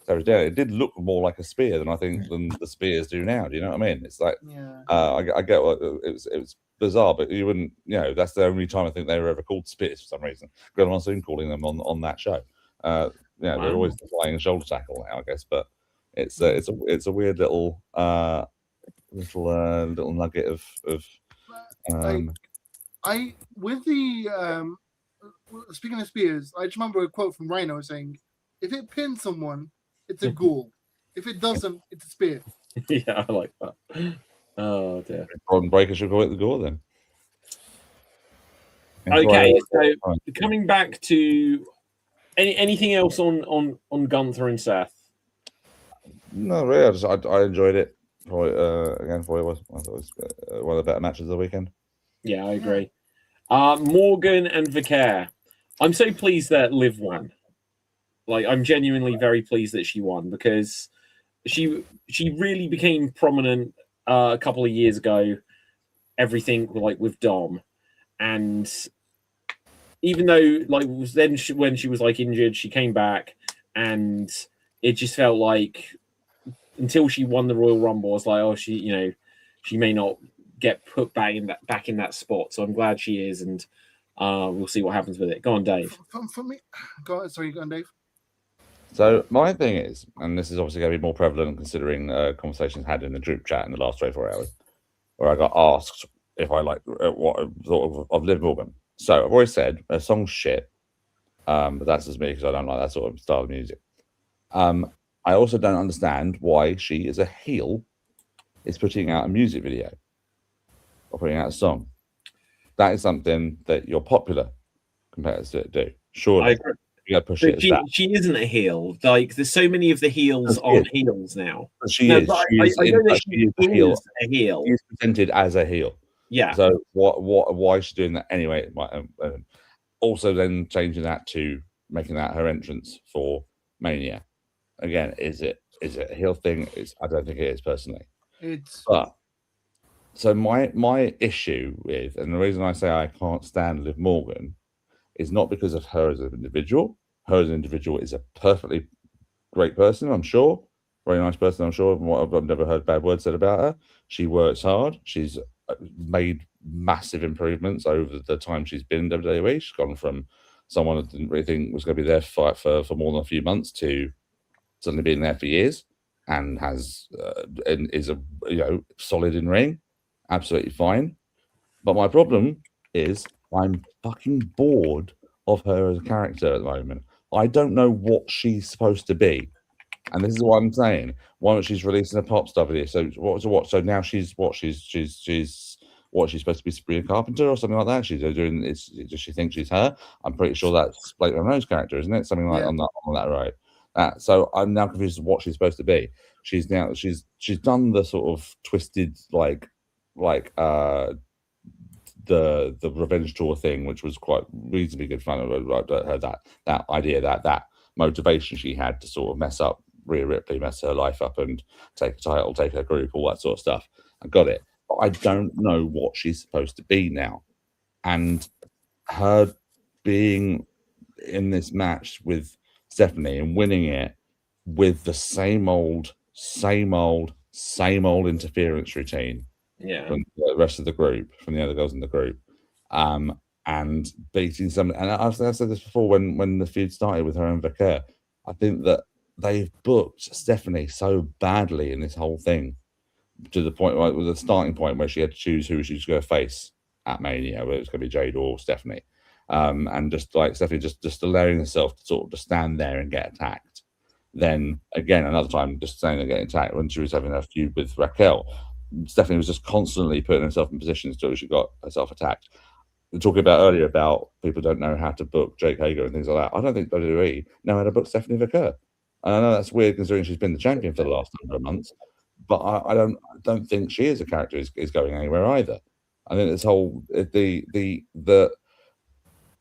Savage down. It did look more like a spear than I think than the spears do now. Do you know what I mean? It's like I get what it was bizarre, but you wouldn't, that's the only time I think they were ever called Spears for some reason. Going on soon calling them on that show. They're always the flying shoulder tackle now, I guess, but it's a weird little nugget of I with the speaking of Spears, I just remember a quote from Rhino saying, "If it pins someone, it's a ghoul. If it doesn't, it's a spear." Yeah, I like that. Oh dear. Braun Breaker should call it the Gore then. Okay, so coming back to anything else on Gunther and Seth? No, really. I enjoyed it. Probably again, I thought it was one of the better matches of the weekend. Yeah, I agree. Morgan and Vicaire. I'm so pleased that Liv won. Like, I'm genuinely very pleased that she won because she really became prominent a couple of years ago. Everything like with Dom, and even though like then when she was like injured, she came back, and it just felt like until she won the Royal Rumble, I was like, oh, she may not get put back in that spot. So I'm glad she is, and we'll see what happens with it. Go on, Dave. For me, go on, Dave. So my thing is, and this is obviously going to be more prevalent considering conversations had in the group chat in the last 24 hours, where I got asked if I like what I thought of Liv Morgan. So I've always said her song's shit, but that's just me because I don't like that sort of style of music. I also don't understand why she, as a heel, is putting out a music video or putting out a song. That is something that your popular competitors do. Surely, I agree. You got to push it. She isn't a heel. Like, there's so many of the heels aren't heels now. But she is. I know that she is a heel. She's presented as a heel. Yeah. So why is she doing that anyway? Also, then changing that to making that her entrance for Mania. Again, is it a heel thing? I don't think it is personally. So my issue with, and the reason I say I can't stand Liv Morgan, is not because of her as an individual. Her as an individual is a perfectly great person, I'm sure. Very nice person, I'm sure. I've never heard bad words said about her. She works hard. She's made massive improvements over the time she's been in WWE. She's gone from someone that didn't really think was going to be there for more than a few months to suddenly being there for years, and has and is a solid in ring, absolutely fine. But my problem is I'm fucking bored of her as a character at the moment. I don't know what she's supposed to be, and this is what I'm saying. Why don't she's releasing a pop star video? So what? So now she's supposed to be Sabrina Carpenter or something like that? She's doing. Does she think she's her? I'm pretty sure that's Blake Monroe's character, isn't it? Something like on that right. So I'm now confused as what she's supposed to be. She's done the sort of twisted like the revenge tour thing, which was quite reasonably good fun. I heard that idea, that motivation she had to sort of mess up Rhea Ripley, mess her life up, and take a title, take her group, all that sort of stuff. I got it, but I don't know what she's supposed to be now. And her being in this match with Stephanie and winning it with the same old interference routine from the rest of the group, from the other girls in the group, and beating some. And I've said this before when the feud started with her and Vicaire. I think that they've booked Stephanie so badly in this whole thing, to the point where it was a starting point where she had to choose who she was going to face at Mania, whether it was going to be Jade or Stephanie. And just like Stephanie just allowing herself to sort of just stand there and get attacked. Then again, another time just standing there getting attacked when she was having a feud with Raquel. Stephanie was just constantly putting herself in positions until she got herself attacked. We're talking about earlier about people don't know how to book Jake Hager and things like that. I don't think WWE know how to book Stephanie Vicaire. And I know that's weird considering she's been the champion for the last number of months, but I don't think she as a character is going anywhere either. I think this whole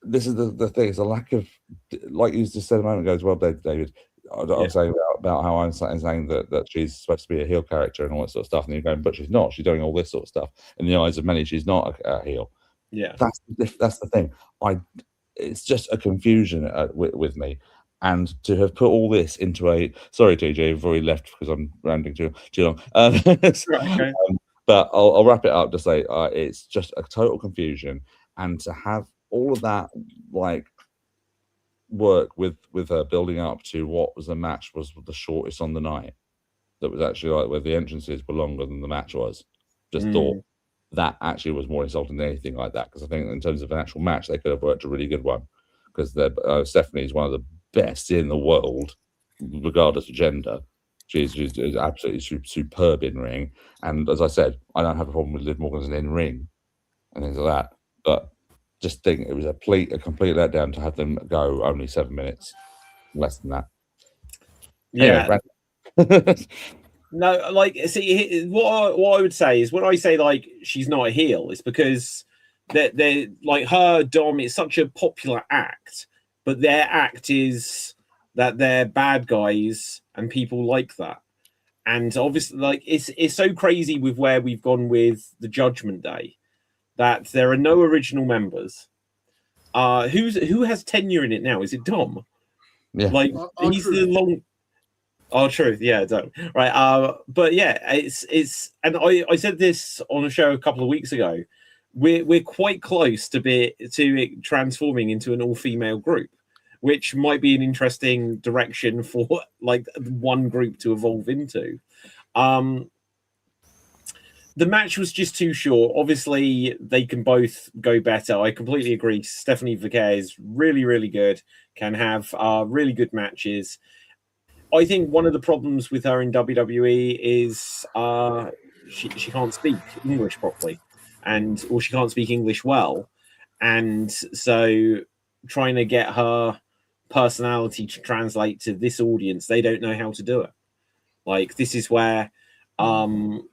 this is the thing. It's a lack of, like you just said a moment ago as well, David. I was saying about how I'm saying that she's supposed to be a heel character and all that sort of stuff, and you're going, but she's not. She's doing all this sort of stuff. In the eyes of many, she's not a heel. Yeah, that's the thing. It's just a confusion with me. And to have put all this into sorry, TJ, I've already left because I'm ranting too long. But I'll wrap it up to say it's just a total confusion, and to have all of that like work with her building up to what was the match was the shortest on the night. That was actually like where the entrances were longer than the match was. Just thought that actually was more insulting than anything like that, because I think in terms of an actual match they could have worked a really good one, because Stephanie is one of the best in the world regardless of gender. She's absolutely superb in ring, and as I said, I don't have a problem with Liv Morgan's in ring and things like that, but just think it was a complete letdown to have them go only 7 minutes, less than that. Yeah. Anyway, No, like, see, what I would say is, when I say like she's not a heel, it's because they're like, her Dom is such a popular act, but their act is that they're bad guys and people like that. And obviously, like, it's so crazy with where we've gone with the Judgment Day that there are no original members. Who has tenure in it now? Is it Dom? Yeah. Like, he's the long. Oh, truth, yeah, don't right. But yeah, it's, and I said this on a show a couple of weeks ago. We're quite close to it transforming into an all-female group, which might be an interesting direction for like one group to evolve into. The match was just too short. Obviously, they can both go better. I completely agree. Stephanie Vercaer is really, really good. Can have really good matches. I think one of the problems with her in WWE is she can't speak English properly, or she can't speak English well, and so trying to get her personality to translate to this audience, they don't know how to do it. Like, this is where, in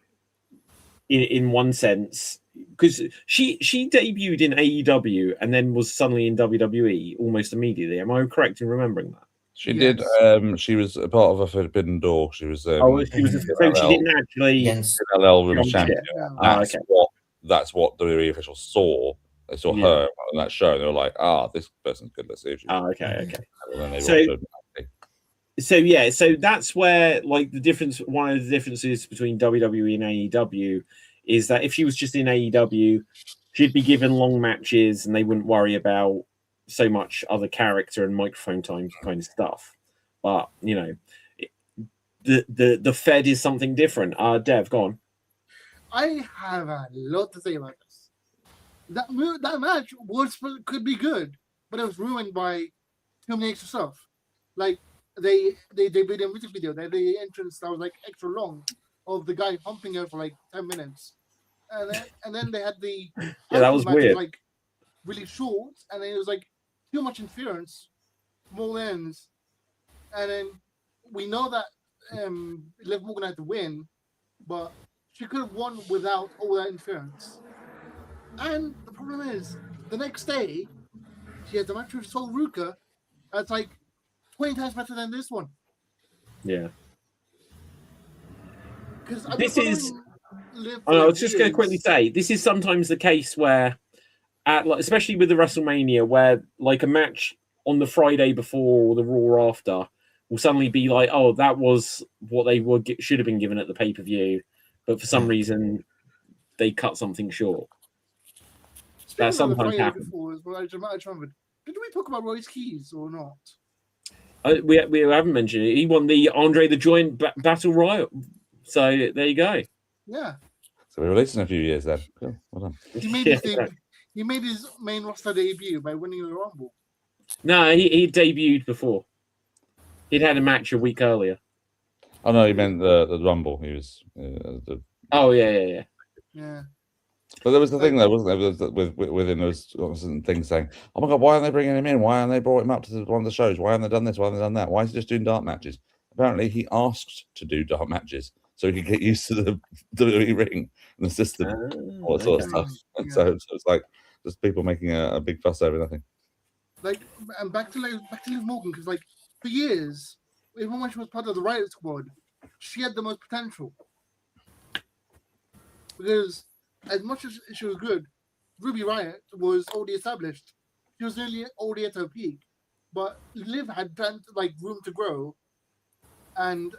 one sense, because she debuted in AEW and then was suddenly in WWE almost immediately. Am I correct in remembering that? She Yes. did. She was a part of a Forbidden Door. She was. She didn't actually Against LL Women's jump Champion. ship. That's Okay. That's what the WWE officials saw. They saw Yeah. her on that show. And they were like, this person's good. Let's see if she's. Okay. And then they So- watched her. So that's where, like, the difference. One of the differences between WWE and AEW is that if she was just in AEW, she'd be given long matches and they wouldn't worry about so much other character and microphone time kind of stuff. But you know, the Fed is something different. Dev, go on. I have a lot to say about this. That match could be good, but it was ruined by too many extra stuff. Like they debuted a music video. They had the entrance that was like extra long of the guy humping her for like 10 minutes, and then they had the that was match weird. like really short, and then it was like too much interference, small ends, and then we know that Liv Morgan had to win, but she could have won without all that interference. And the problem is, the next day, she had the match with Sol Ruka that's like 20 times better than this one. Yeah. Because This is. I was just going to quickly say, this is sometimes the case where, especially with the WrestleMania, where like a match on the Friday before or the Raw after will suddenly be like, oh, that was what they should have been given at the pay-per-view, but for some reason they cut something short. That sometimes happens. Did we talk about Royce Keys or not? We haven't mentioned it. He won the Andre the Giant Battle Royal. So there you go. Yeah. So we released in a few years then. Cool. Well done. He made his main roster debut by winning the Rumble. No, he debuted before. He'd had a match a week earlier. Oh no, he meant the Rumble. He was. Oh yeah. Yeah. But there was the thing though, wasn't there? With him, there was things saying, "Oh my god, why aren't they bringing him in? Why aren't they brought him up to one of the shows? Why haven't they done this? Why haven't they done that? Why is he just doing dark matches?" Apparently, he asked to do dark matches so he could get used to the WWE ring and the system, all that sort of stuff. And so it's like just people making a big fuss over nothing. Like, and back to Liv Morgan, because like for years, even when she was part of the Riot Squad, she had the most potential. Because as much as she was good, Ruby Riott was already established. She was nearly already at her peak, but Liv had like room to grow, and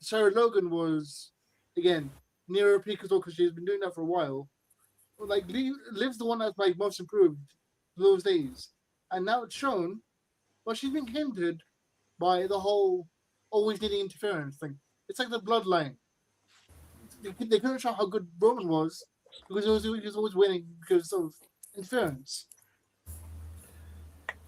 Sarah Logan was again near her peak as well because she's been doing that for a while. Like Liv's the one that's like most improved those days, and now it's shown. But she's been hindered by the whole always needing interference thing. It's like the bloodline. They couldn't show how good Roman was because he was always winning because of interference.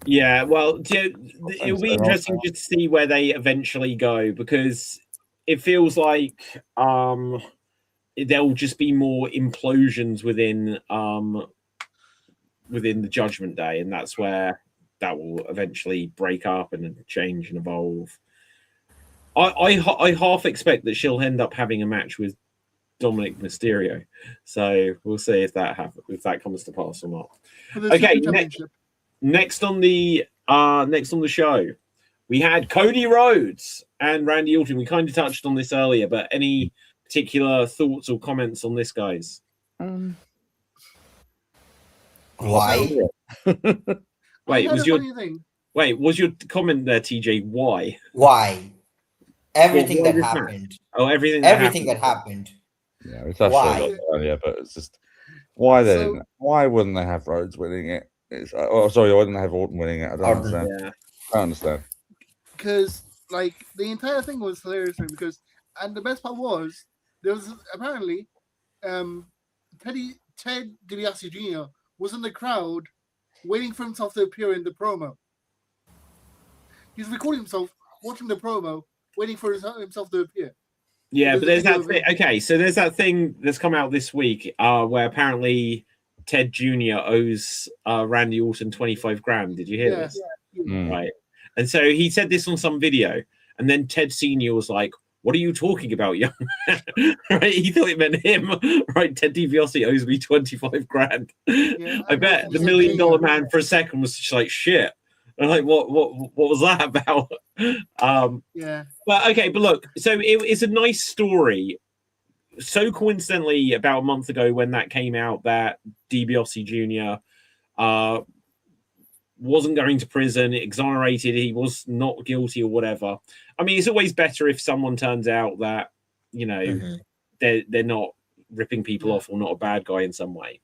Yeah, well, it'll be interesting just to see where they eventually go because it feels like there'll just be more implosions within the Judgment Day, and that's where that will eventually break up and change and evolve. I half expect that she'll end up having a match with Dominic Mysterio, so we'll see if that comes to pass or not. Okay, next on the show, we had Cody Rhodes and Randy Orton. We kind of touched on this earlier, but any particular thoughts or comments on this, guys? Why? Was your comment there, TJ? Why? Why? Everything that happened. Oh, everything that happened. Yeah, we touched on it earlier, but it's just why wouldn't they have Rhodes winning it? Why wouldn't they have Orton winning it? I don't understand. Yeah. I don't understand. Because like the entire thing was hilarious because, and the best part was there was apparently Ted DiBiase Jr. was in the crowd waiting for himself to appear in the promo. He's recording himself, watching the promo, waiting for himself to appear. Yeah, but there's that thing. Okay, so there's that thing that's come out this week where apparently Ted Jr. owes Randy Orton 25 grand. Did you hear this? Yeah. Right. And so he said this on some video, and then Ted Sr. was like, "What are you talking about, young man?" Right? He thought it meant him. Right? Ted DiBiase owes me 25 grand. Yeah, I bet the $1 million man for a second was just like, shit. I'm like, what was that about? Yeah. But look, so it's a nice story. So coincidentally, about a month ago when that came out, that DiBiase Jr. Wasn't going to prison, exonerated, he was not guilty or whatever. I mean, it's always better if someone turns out that, they're not ripping people off or not a bad guy in some way.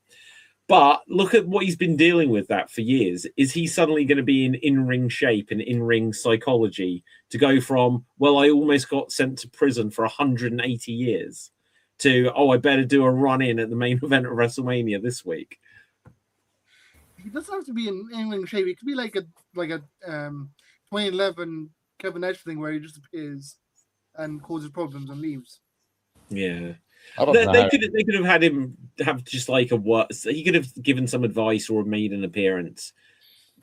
But look at what he's been dealing with that for years. Is he suddenly going to be in in-ring shape and in-ring psychology to go from, well, I almost got sent to prison for 180 years to, I better do a run-in at the main event of WrestleMania this week? He doesn't have to be in in-ring shape. It could be like a 2011 Kevin Nash thing where he just appears and causes problems and leaves. Yeah. They could have had him have just like a what? He could have given some advice or made an appearance.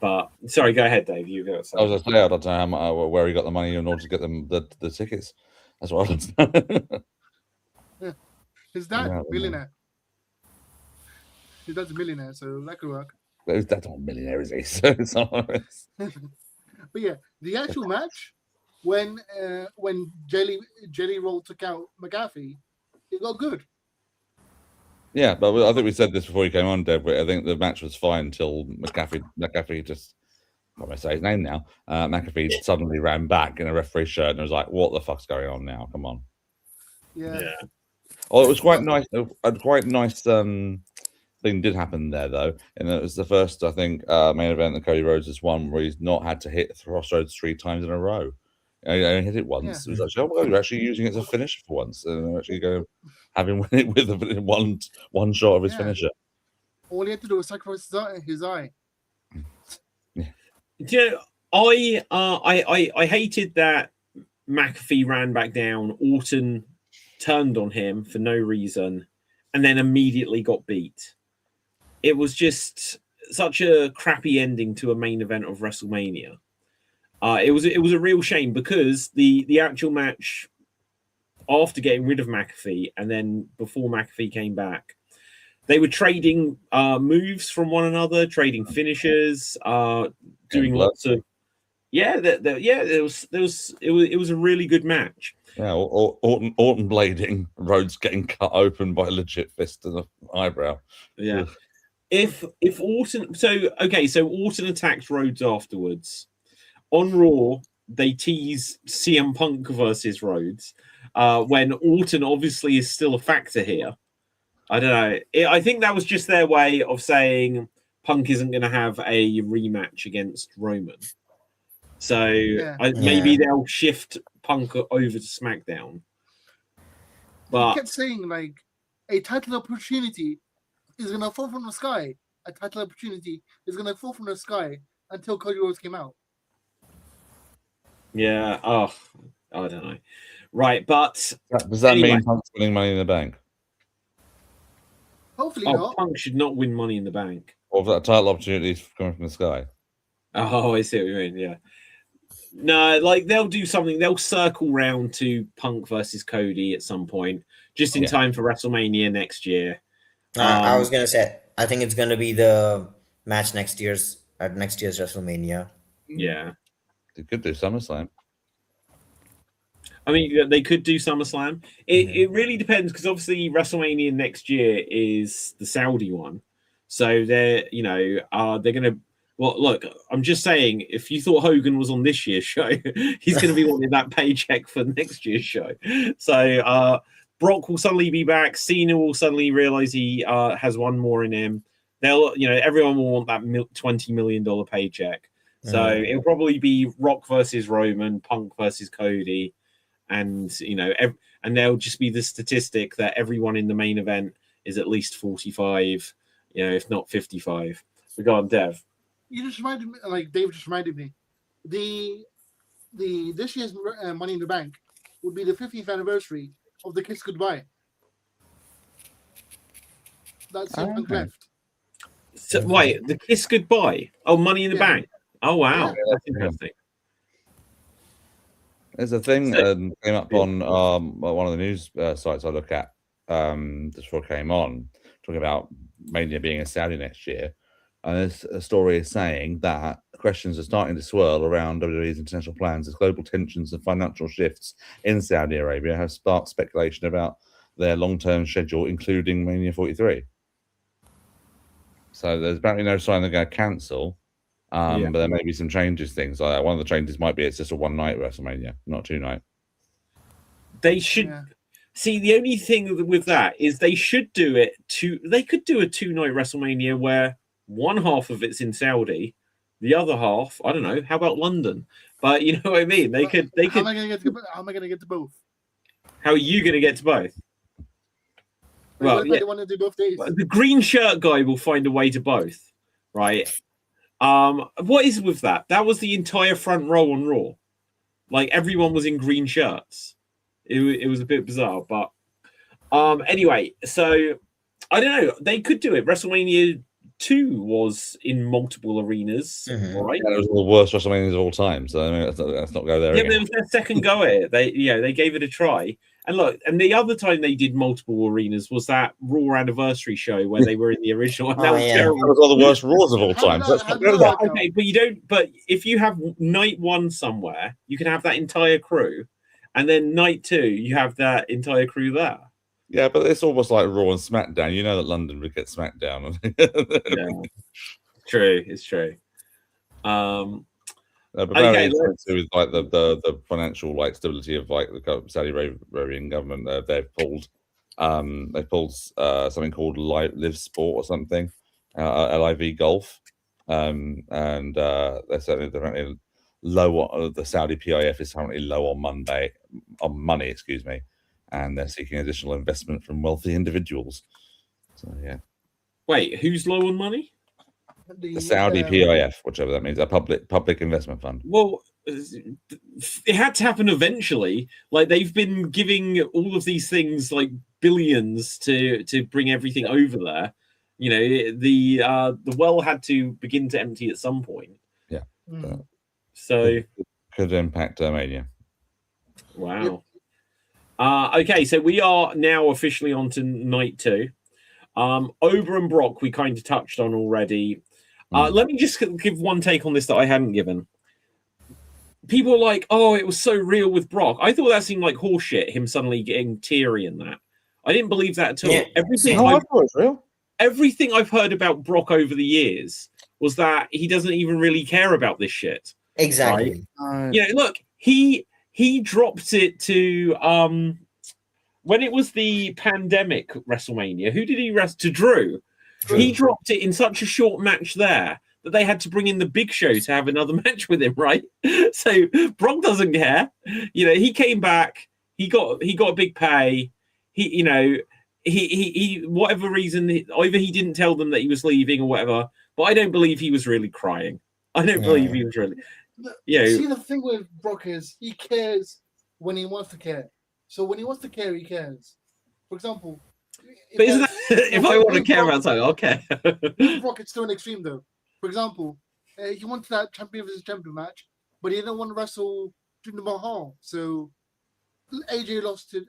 But sorry, go ahead, Dave. You go. I was going to say I don't know where he got the money in order to get them the tickets. That's what I was. Yeah. His dad, millionaire. His dad's a millionaire, so that could work. But his dad's not a millionaire, is he? So it's not. But yeah, the actual match when Jelly Roll took out McAfee. It got good. Yeah, but I think we said this before you came on, Deb. I think the match was fine until McAfee just, I'm going to say his name now, McAfee suddenly ran back in a referee shirt and was like, what the fuck's going on now? Come on. Yeah. Oh, it was quite nice. A quite nice thing did happen there, though. And it was the first, I think, main event that Cody Rhodes has won where he's not had to hit Crossroads 3 times in a row. I hit it once. Yeah. It was actually, oh my God, you're actually using it as a finisher for once. And actually go having win it with one shot of his finisher. All he had to do was sacrifice his eye. Yeah. You know, I hated that McAfee ran back down. Orton turned on him for no reason and then immediately got beat. It was just such a crappy ending to a main event of WrestleMania. It was a real shame because the actual match after getting rid of McAfee and then before McAfee came back, they were trading moves from one another, trading finishers, doing lots of it was a really good match. Yeah, Orton blading, Rhodes getting cut open by a legit fist in the eyebrow. Yeah. If Orton so Orton attacked Rhodes afterwards. On Raw, they tease CM Punk versus Rhodes. when Orton obviously is still a factor here. I don't know. I think that was just their way of saying Punk isn't going to have a rematch against Roman. So maybe they'll shift Punk over to SmackDown. But he kept saying like a title opportunity is gonna fall from the sky. A title opportunity is gonna fall from the sky until Cody Rhodes came out. yeah, I don't know. Right, but Does that anyway. mean Punk's winning Money in the Bank? Hopefully not. Punk should not win Money in the Bank. Or if that title opportunity is coming from the sky? Oh, I see what you mean. Yeah. No, like they'll do something. They'll circle round to Punk versus Cody at some point, just in time for WrestleMania next year. I was gonna say, I think it's gonna be the match at next year's WrestleMania. Yeah, They could do SummerSlam. I mean, they could do SummerSlam. It really depends because obviously WrestleMania next year is the Saudi one, so they're gonna. Well, look, I'm just saying, if you thought Hogan was on this year's show, he's going to be wanting that paycheck for next year's show. So Brock will suddenly be back. Cena will suddenly realize he has one more in him. Everyone will want that $20 million paycheck. So it'll probably be Rock versus Roman, Punk versus Cody, and and there'll just be the statistic that everyone in the main event is at least 45, if not 55. So go on, Dev. You just reminded me, like Dave just reminded me, this year's Money in the Bank would be the 50th anniversary of the Kiss Goodbye. That's Punk left. So, wait, the Kiss Goodbye? Oh, Money in the Bank. Oh, wow. Yeah. That's interesting. There's a thing that came up on one of the news sites I look at just before it came on, talking about Mania being in Saudi next year. And this story is saying that questions are starting to swirl around WWE's international plans as global tensions and financial shifts in Saudi Arabia have sparked speculation about their long-term schedule, including Mania 43. So there's apparently no sign they're going to cancel, but there may be some changes. Things like that. One of the changes might be it's just a one-night WrestleMania, not two-night. They should see. The only thing with that is they should do it. They could do a two-night WrestleMania where one half of it's in Saudi, the other half, I don't know. How about London? But you know what I mean. They could. How am I going to get to both? How are you going to get to both? Well, I want to do both days. The green shirt guy will find a way to both, right? What is with that? That was the entire front row on Raw. Like everyone was in green shirts. It was a bit bizarre, but anyway. So I don't know. They could do it. WrestleMania 2 was in multiple arenas, right? And it was the worst WrestleManias of all time. So I mean, let's not go there. Yeah, but it was their second go at it. They gave it a try. And look, and the other time they did multiple arenas was that Raw anniversary show where they were in the original. And that was terrible. That was one of the worst Raws of all time. So let's not go there. Okay, but you don't. But if you have night one somewhere, you can have that entire crew, and then night two, you have that entire crew there. Yeah, but it's almost like Raw and SmackDown. You know that London would get SmackDown. True, it's true. But apparently it's to do with like the financial stability of the Saudi Arabian government. They've pulled something called Live Sport or something, LIV Golf, and they're certainly low on the Saudi PIF is currently low on money, excuse me, and they're seeking additional investment from wealthy individuals. So yeah. Wait, who's low on money? The Saudi PIF, whichever that means, a public investment fund. Well, it had to happen eventually. Like they've been giving all of these things like billions to bring everything over there. You know, the well had to begin to empty at some point. Yeah. So could impact Mania. Wow. Okay, so we are now officially on to night 2. Ober and Brock we kind of touched on already. Let me just give one take on this that I hadn't given. People are like, oh, it was so real with Brock. I thought that seemed like horseshit, him suddenly getting teary in that. I didn't believe that at all. Yeah. Everything I thought it was real. Everything I've heard about Brock over the years was that he doesn't even really care about this shit. Exactly. Right? Look, he dropped it to when it was the pandemic WrestleMania, who did he wrestle to? Drew. True. He dropped it in such a short match there that they had to bring in the Big Show to have another match with him, right? So Brock doesn't care. You know, he came back. He got a big pay. He whatever reason, either he didn't tell them that he was leaving or whatever. But I don't believe he was really crying. I don't believe he was really. See, the thing with Brock is he cares when he wants to care. So when he wants to care, he cares. For example, but isn't that, if I want to care about something, I'll care. Brock, it's still an extreme though. For example, he wanted that champion versus champion match, but he didn't want to wrestle Jinder Mahal. So AJ lost to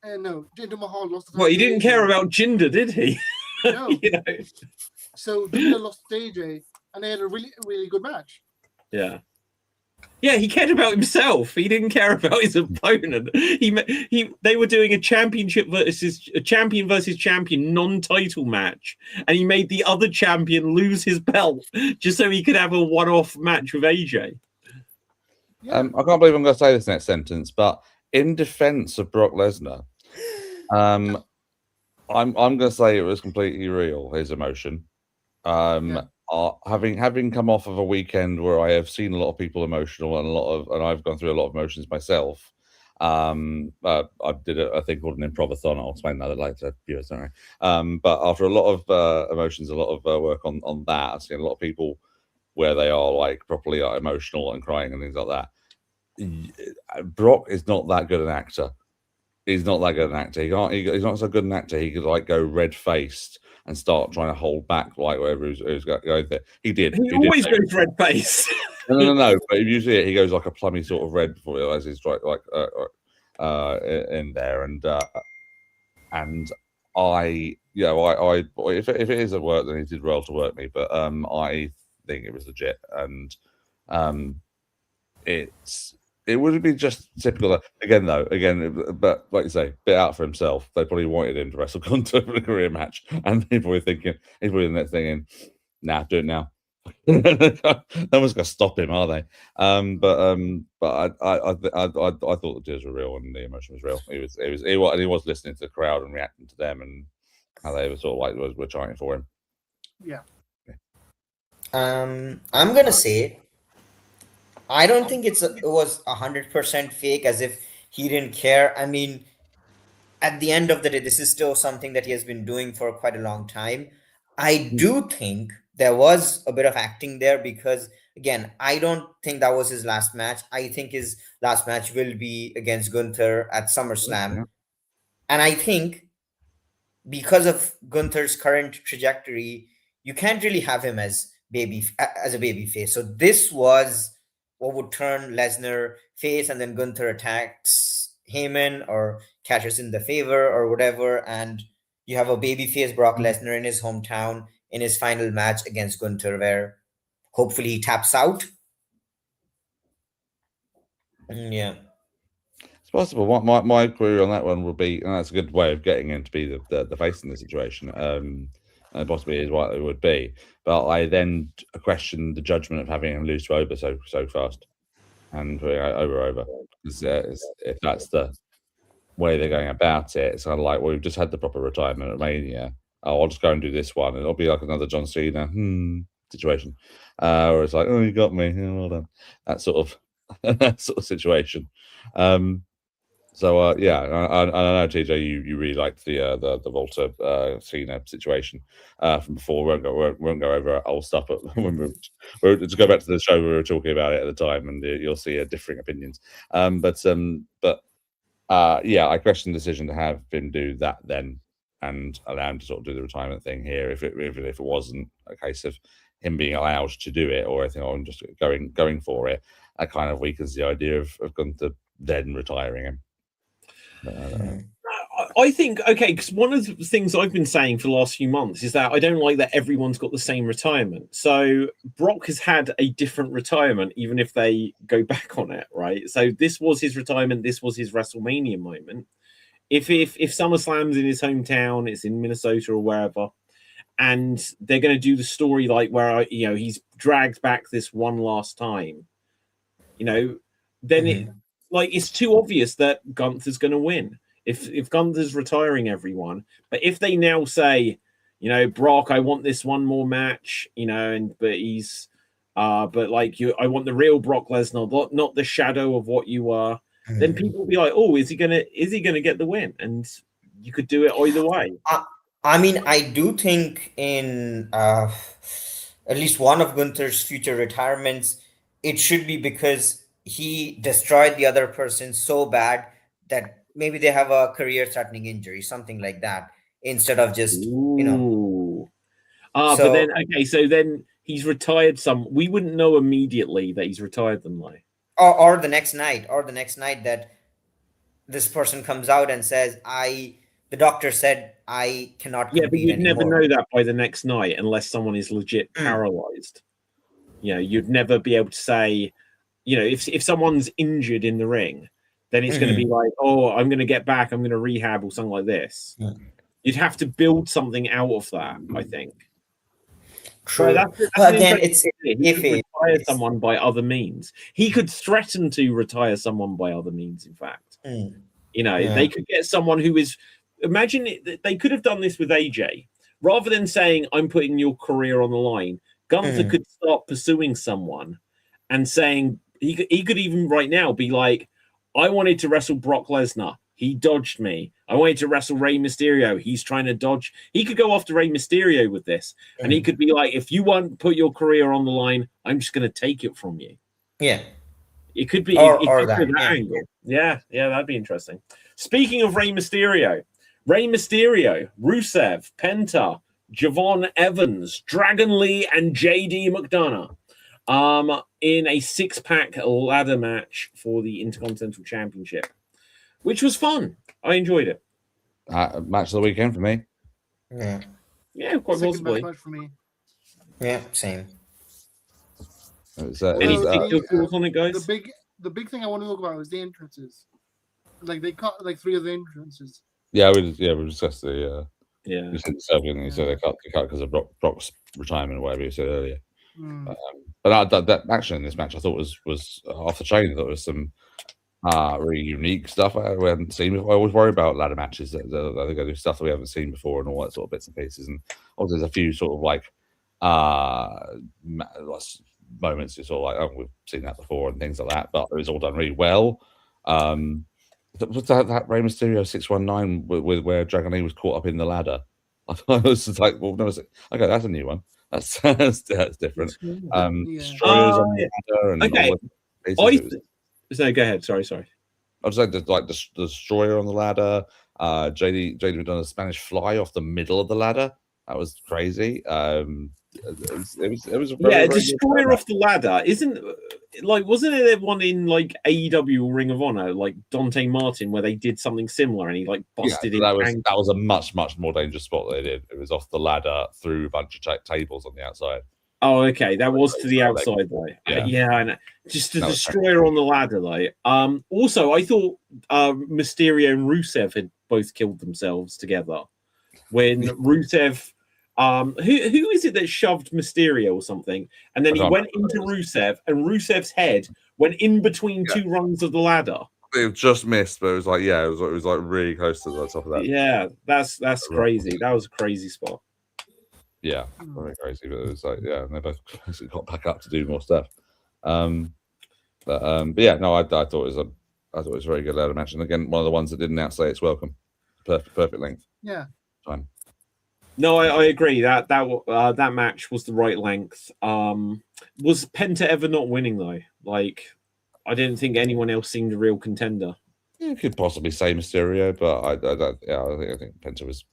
no, Jinder Mahal lost. Well, he didn't care about Jinder, did he? No. You know? So Jinder lost to AJ, and they had a really good match. Yeah. Yeah, he cared about himself. He didn't care about his opponent. They were doing a champion versus champion non-title match, and he made the other champion lose his belt just so he could have a one-off match with AJ. Yeah. I can't believe I'm going to say this next sentence, but in defense of Brock Lesnar, I'm going to say it was completely real, his emotion. Having come off of a weekend where I have seen a lot of people emotional and I've gone through a lot of emotions myself. I did a thing called an improvathon. I'll explain that later, viewers, don't worry. But after a lot of emotions, a lot of work on that, I've seen a lot of people where they are like properly emotional and crying and things like that. Brock is not that good an actor. He's not that good an actor. He's not so good an actor. He could like go red faced and start trying to hold back like whatever he was going there. He did. He always goes red face. No. But if you see it, he goes like a plummy sort of red before he realizes he's like in there. And I if it is at work, then he did well to work me. But I think it was legit, and it would be just typical. But like you say, bit out for himself. They probably wanted him to wrestle Gunther for a career match, and people were thinking he's probably the next thing in. Nah, do it now. No one's going to stop him, are they? But I thought the tears were real and the emotion was real. He was listening to the crowd and reacting to them and how they were sort of like were chanting for him. Yeah. I'm gonna say I don't think it was 100% fake, as if he didn't care. I mean, at the end of the day, this is still something that he has been doing for quite a long time. I do think there was a bit of acting there because, again, I don't think that was his last match. I think his last match will be against Gunther at SummerSlam. Yeah. And I think because of Gunther's current trajectory, you can't really have him as a baby face. So this was what would turn Lesnar face, and then Gunther attacks Heyman or catches in the favor or whatever, and you have a babyface Brock Lesnar in his hometown in his final match against Gunther, where hopefully he taps out. Yeah. It's possible. My query on that one will be, and that's a good way of getting him to be the face in the situation. And possibly is what it would be. But I then question the judgment of having him lose to Oba so fast and putting over. If that's the way they're going about it, it's kind of like, well, we've just had the proper retirement at Mania. Oh, I'll just go and do this one. It'll be like another John Cena situation. Or it's like, oh, you got me. Yeah, well done. That sort of situation. So yeah, I know TJ, you really liked the Volta Cena situation from before. We won't go over old stuff, but when we're to go back to the show, we were talking about it at the time, and you'll see differing opinions. But yeah, I question the decision to have him do that then, and allow him to sort of do the retirement thing here. If it wasn't a case of him being allowed to do it, or anything, or just going for it, that kind of weakens the idea of Gunther then retiring him. I think, okay, because one of the things I've been saying for the last few months is that I don't like that everyone's got the same retirement. So Brock has had a different retirement, even if they go back on it, right? So this was his retirement. This was his WrestleMania moment. If SummerSlam's in his hometown, it's in Minnesota or wherever, and they're going to do the story like where he's dragged back this one last time, then it's too obvious that Gunther's going to win. If Gunther's retiring everyone, but if they now say, you know, Brock, I want this one more match, you know, but he's but like I want the real Brock Lesnar, not the shadow of what you are, then people will be like, oh, is he gonna get the win? And you could do it either way. I mean, I do think in at least one of Gunther's future retirements, it should be because he destroyed the other person so bad that maybe they have a career-threatening injury, something like that, instead of just, you know. Ooh. So, But then okay, so then he's retired some. We wouldn't know immediately that he's retired them, though. or the next night, that this person comes out and says, the doctor said I cannot Yeah, but compete you'd never anymore. know that by the next night unless someone is legit paralyzed. You know, you'd never be able to say, you know, if someone's injured in the ring, then it's going to be like, oh, I'm going to get back, I'm going to rehab or something like this. You'd have to build something out of that, I think. True. That's Again, it's he could retire someone by other means. He could threaten to retire someone by other means, in fact. You know, they could get someone who is, imagine they could have done this with AJ. Rather than saying, I'm putting your career on the line, Gunther could start pursuing someone and saying, he could even right now be like, I wanted to wrestle Brock Lesnar. He dodged me. I wanted to wrestle Rey Mysterio. He's trying to dodge. He could go after Rey Mysterio with this. And he could be like, if you want to put your career on the line, I'm just going to take it from you. Yeah. It could be or that angle. Yeah, that'd be interesting. Speaking of Rey Mysterio, Rusev, Penta, Javon Evans, Dragon Lee, and JD McDonough in a 6-pack ladder match for the Intercontinental Championship, which was fun. I enjoyed it. Match of the weekend for me. Yeah, quite possibly. Match for me. Yeah, same. Any particular thoughts on it, guys? The big thing I want to talk about is the entrances. Like they cut like 3 of the entrances. Yeah, we discussed the you said the so they cut because of Brock's retirement or whatever you said earlier. But that action in this match I thought was off the chain. I thought there was some really unique stuff I hadn't seen before. I always worry about ladder matches that they go do stuff that we haven't seen before and all that sort of bits and pieces. And obviously there's a few sort of like moments you're sort of like, oh, we've seen that before and things like that, but it was all done really well. Was that Rey Mysterio 619 with where Dragon Lee was caught up in the ladder? I thought it was like, well, no, okay, that's a new one. That's different. Destroyers on the ladder and okay. All So go ahead. Sorry. I was like the Destroyer on the ladder. JD McDonough's Spanish Fly off the middle of the ladder. That was crazy. It was a very Destroyer off the ladder wasn't there one in like AEW or Ring of Honor, like Dante Martin, where they did something similar and he like busted in. That was a much more dangerous spot that they did. It was off the ladder through a bunch of tables on the outside. Oh, okay, that was to the outside though. Yeah, I know. Just the Destroyer on the ladder though. Also, I thought Mysterio and Rusev had both killed themselves together when Rusev. Who is it that shoved Mysterio or something? And then he went into Rusev, and Rusev's head went in between 2 rungs of the ladder. It just missed, but it was like, it was like really close to the top of that. Yeah, that's crazy. That was a crazy spot. Yeah, very crazy. But it was like, and they both got back up to do more stuff. But yeah, no, I thought it was a very good ladder match, and again, one of the ones that didn't outsay its welcome. Perfect length. Yeah. Fine. No, I agree that match was the right length. Was Penta ever not winning though? Like, I didn't think anyone else seemed a real contender. You could possibly say Mysterio, but I think Penta was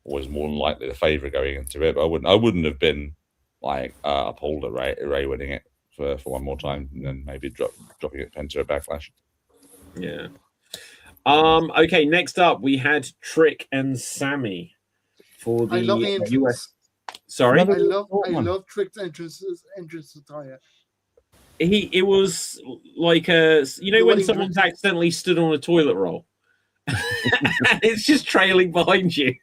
always more than likely the favourite going into it. But I wouldn't have been like appalled at Ray winning it for one more time, and then maybe dropping it Penta at Backlash. Yeah. Okay. Next up, we had Trick and Sammy. For the US. Sorry, I love Trick's entrance attire. It was like when someone's accidentally stood on a toilet roll. It's just trailing behind you.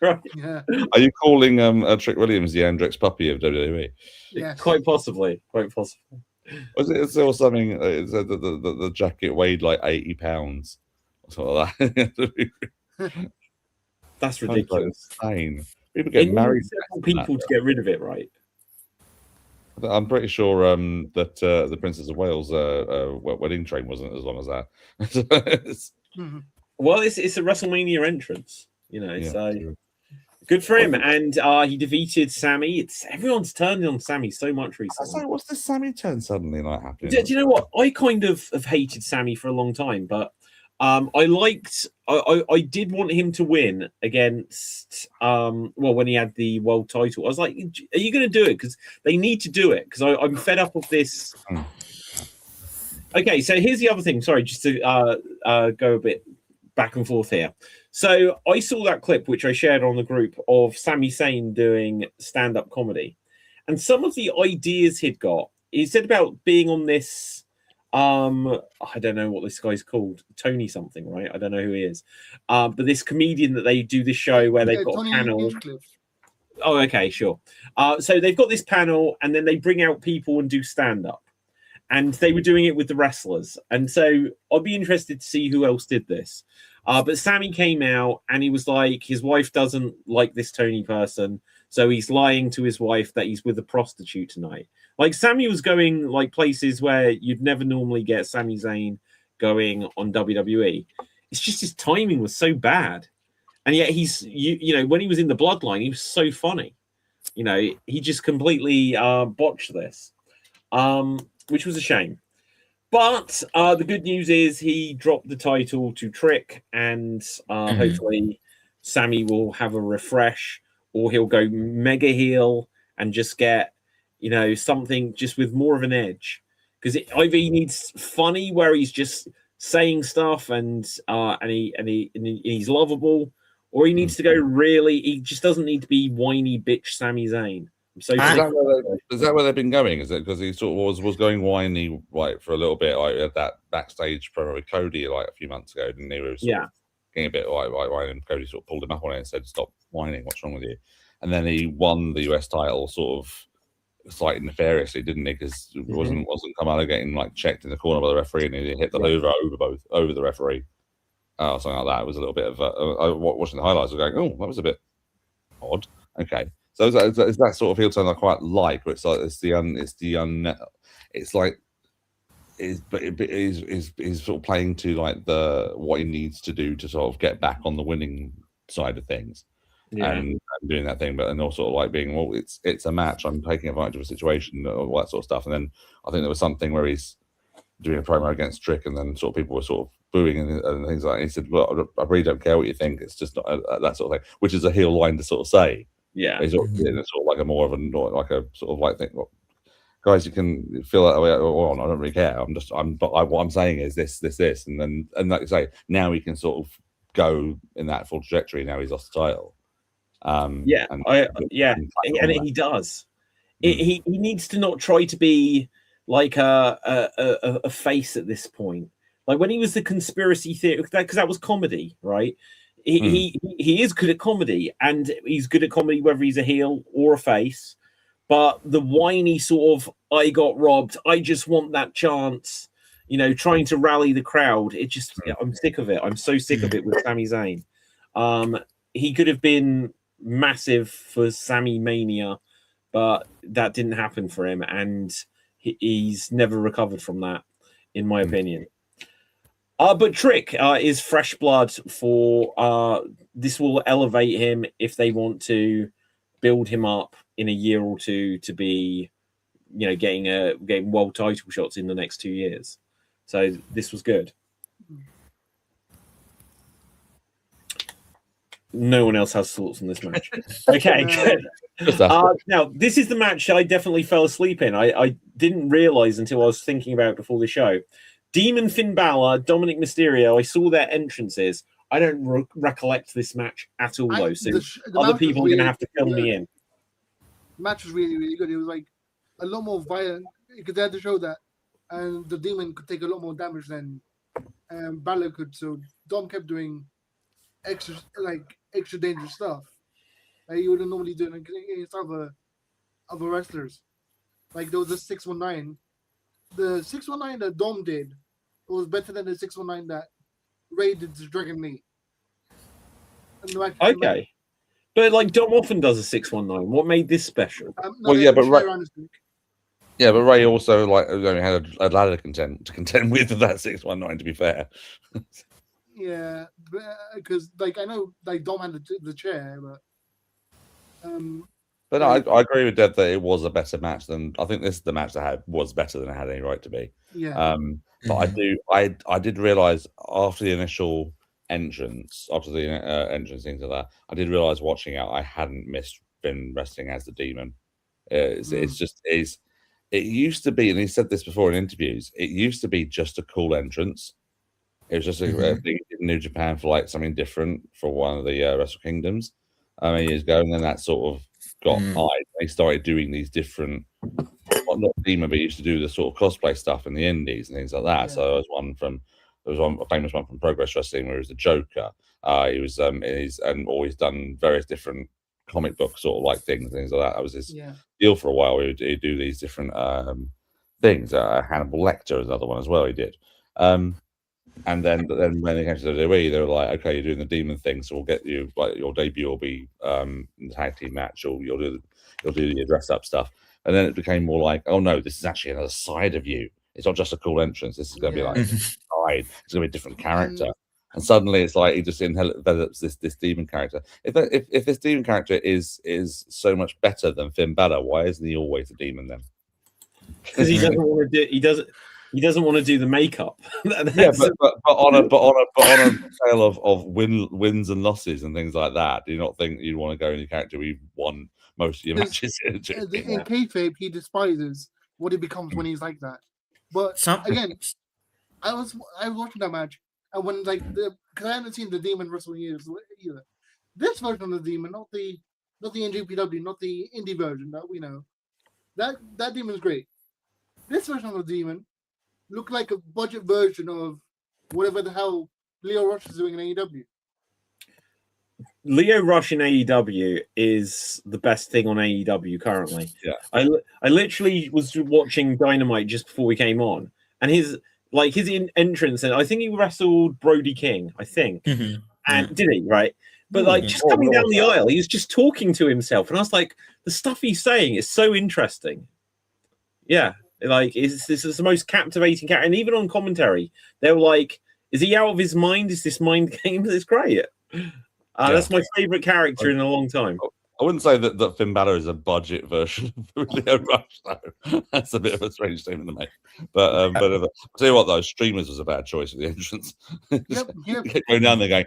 Right. Yeah. Are you calling Trick Williams the Andrex puppy of WWE? Yeah, quite possibly. Was it still something? It said that the jacket weighed like 80 pounds. Something like that. That's Sounds like ridiculous. insane. People They get need married. several less than people to get rid of it, right? that. I'm pretty sure that the Princess of Wales wedding train wasn't as long as that. Mhm. Well, it's a WrestleMania entrance, you know, Yeah, so true. good for him. And he defeated Sammy. It's everyone's turned on Sammy so much I recently. say, what's this Sammy turn suddenly like happening? Do you know what? I kind of have hated Sammy for a long time, but I did want him to win against when he had the world title. I was like, are you going to do it? Because they need to do it. Because I'm fed up of this. Okay, so here's the other thing. Sorry, just to go a bit back and forth here. So I saw that clip which I shared on the group of Sami Zayn doing stand-up comedy, and some of the ideas he'd got. He said about being on this. I don't know what this guy's called, Tony something, right? I don't know who he is. But this comedian that they do this show where they've got Tony a panel. Hinchcliffe. Oh, okay, sure. So they've got this panel, and then they bring out people and do stand-up. And they were doing it with the wrestlers. And so I'd be interested to see who else did this. But Sammy came out and he was like, his wife doesn't like this Tony person. So he's lying to his wife that he's with a prostitute tonight. Like Sammy was going like places where you'd never normally get Sami Zayn going on WWE. It's just his timing was so bad. And yet he's, you know, when he was in the bloodline, he was so funny. You know, he just completely botched this. Which was a shame. But the good news is he dropped the title to Trick, and hopefully Sammy will have a refresh, or he'll go mega heel and just get, you know, something just with more of an edge. Because either he needs funny where he's just saying stuff and he's lovable, or he needs to go really. He just doesn't need to be whiny bitch Sami Zayn. I'm so Is that where they've been going? Is it because he sort of was going whiny like for a little bit, like at that backstage promo with Cody like a few months ago, didn't he? Was getting a bit like whiny, and Cody sort of pulled him up on it and said, "Stop whining. What's wrong with you?" And then he won the US title sort of slightly nefariously, didn't he? Because it wasn't Kamala getting like checked in the corner by the referee, and he hit the Hoover over the referee, or something like that. It was a little bit of watching the highlights. I was going, "Oh, that was a bit odd." Okay. So is that sort of heel turn I quite like, where it's like he's sort of playing to like what he needs to do to sort of get back on the winning side of things, and doing that thing, but then also sort of like being, well, it's a match, I'm taking advantage of a situation, all that sort of stuff. And then I think there was something where he's doing a promo against Trick, and then sort of people were sort of booing and things like that. And he said, "Well, I really don't care what you think. It's just not that sort of thing," which is a heel line to sort of say. Yeah, it's sort of like a more of a like a sort of like thing. Well, guys, you can feel that way. Well, I don't really care. What I'm saying is this, and like you say, now he can sort of go in that full trajectory. Now he's lost the title. And he does. He needs to not try to be like a face at this point. Like when he was the conspiracy theory, because that was comedy, right? He is good at comedy, and he's good at comedy whether he's a heel or a face. But the whiny sort of "I got robbed, I just want that chance," you know, trying to rally the crowd. It just, I'm sick of it. I'm so sick of it with Sami Zayn. He could have been massive for Sammy Mania, but that didn't happen for him, and he's never recovered from that, in my opinion. But Trick is fresh blood for this will elevate him if they want to build him up in a year or two to be, you know, getting world title shots in the next 2 years. So this was good. No one else has thoughts on this match. Okay, good. Now, this is the match I definitely fell asleep in. I didn't realize until I was thinking about it before the show. Demon Finn Balor, Dominic Mysterio, I saw their entrances. I don't recollect this match at all, though. So other people are going to have to fill me in. The match was really, really good. It was like a lot more violent because they had to show that, and the Demon could take a lot more damage than Balor could. So Dom kept doing extra dangerous stuff that you wouldn't normally do against other wrestlers. Like there was a 619. The 619 that Dom did was better than the 619 that Ray did the Dragon Lee. And the match- Okay. But like Dom often does a 619. What made this special? No, Well, they yeah, had but chair Ray- around his neck. Yeah, but Ray also like only had a ladder to contend with that 619. To be fair, Yeah, because like I know like Dom had the chair, but but no, I agree with Deb that it was a better match than I think this is the match that was better than it had any right to be. yeah. But I did realize after the initial entrance, after the entrance into that, I did realize watching out I hadn't missed Finn wrestling as the Demon. It's just is. It used to be, and he said this before in interviews. It used to be just a cool entrance. It was just a thing in New Japan for like something different for one of the Wrestle Kingdoms years ago, and then that sort of got high. They started doing these different, well, not Demon, but he used to do the sort of cosplay stuff in the Indies and things like that. Yeah. So there was a famous one from Progress Wrestling where he was the Joker. He was he's always done various different comic book sort of like things like that. That was his deal for a while. He'd do these different things. Hannibal Lecter is another one as well. He did. And then when they came to the WWE, they were like, "Okay, you're doing the Demon thing, so we'll get you. Like your debut will be in the tag team match, or you'll do your dress up stuff." And then it became more like, "Oh no, this is actually another side of you. It's not just a cool entrance. This is going to be like a side. It's going to be a different character." And suddenly, it's like he just develops this demon character. If this demon character is so much better than Finn Balor, why isn't he always a demon then? Because he doesn't want to do. He doesn't want to do the makeup. Yeah, but on a scale of wins and losses and things like that, do you not think you'd want to go in your character where you've won most of your matches? In kayfabe, he despises what he becomes when he's like that. But again, I was watching that match, and when because I haven't seen the Demon wrestle years either. This version of the Demon, not the NJPW, not the indie version that we know. That Demon's great. This version of the Demon looked like a budget version of whatever the hell Leo Rush is doing in AEW. Leo Rush in AEW is the best thing on AEW currently. Yeah, I literally was watching Dynamite just before we came on, and his entrance, and I think he wrestled Brody King, I think, and did he right? But just coming down the aisle, he was just talking to himself, and I was like, the stuff he's saying is so interesting. Yeah. This is the most captivating character, and even on commentary, they were like, "Is he out of his mind? Is this mind game?" It's great. That's my favorite character in a long time. I wouldn't say that Finn Balor is a budget version of Leo Rush, though. That's a bit of a strange statement to make. But I'll tell you what, though, Streamers was a bad choice for the entrance. Yep. Kept going down there going,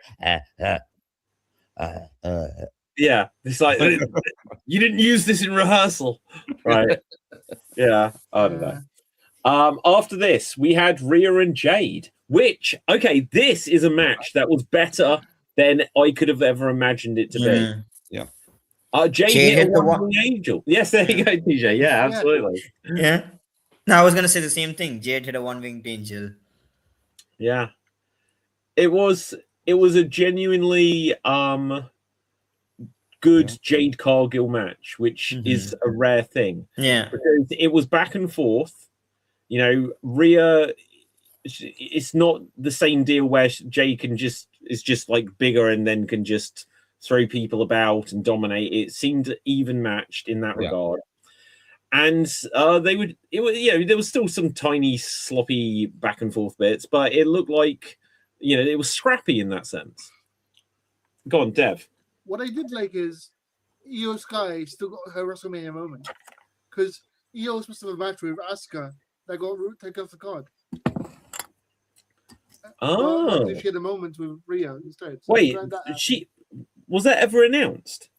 Yeah, it's like you didn't use this in rehearsal, right? Yeah, I don't know. After this, we had Rhea and Jade, which this is a match that was better than I could have ever imagined it to be. Yeah. Jade hit a one-winged angel. Yes, there you go, TJ. Yeah, absolutely. Yeah. No, I was gonna say the same thing. Jade hit a one-winged angel. Yeah. It was a genuinely good Jade Cargill match, which is a rare thing. Yeah. Because it was back and forth. You know, Rhea, it's not the same deal where Jade is just like bigger and then can just throw people about and dominate. It seemed even matched in that regard. And there was still some tiny sloppy back and forth bits, but it looked like, it was scrappy in that sense. Go on, Dev. What I did like is Io Sky still got her WrestleMania moment, because Io was supposed to have a match with Asuka that got taken off the card. Oh, she had a moment with Rhea instead. So wait, was that ever announced?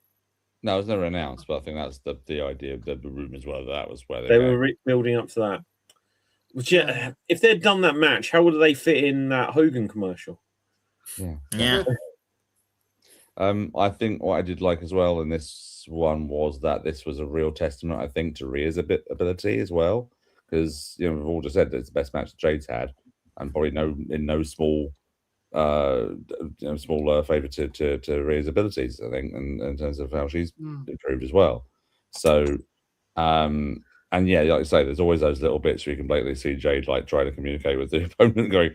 No, it was never announced, but I think that's the idea. The rumors were that was where they were building up to that. Which, if they'd done that match, how would they fit in that Hogan commercial? Yeah. I think what I did like as well in this one was that this was a real testament, I think, to Rhea's ability as well, because we've all just said that it's the best match Jade's had, and probably no small favour to Rhea's abilities, I think, and in terms of how she's improved as well. So, And yeah, like I say, there's always those little bits where you can blatantly see Jade like trying to communicate with the opponent, going,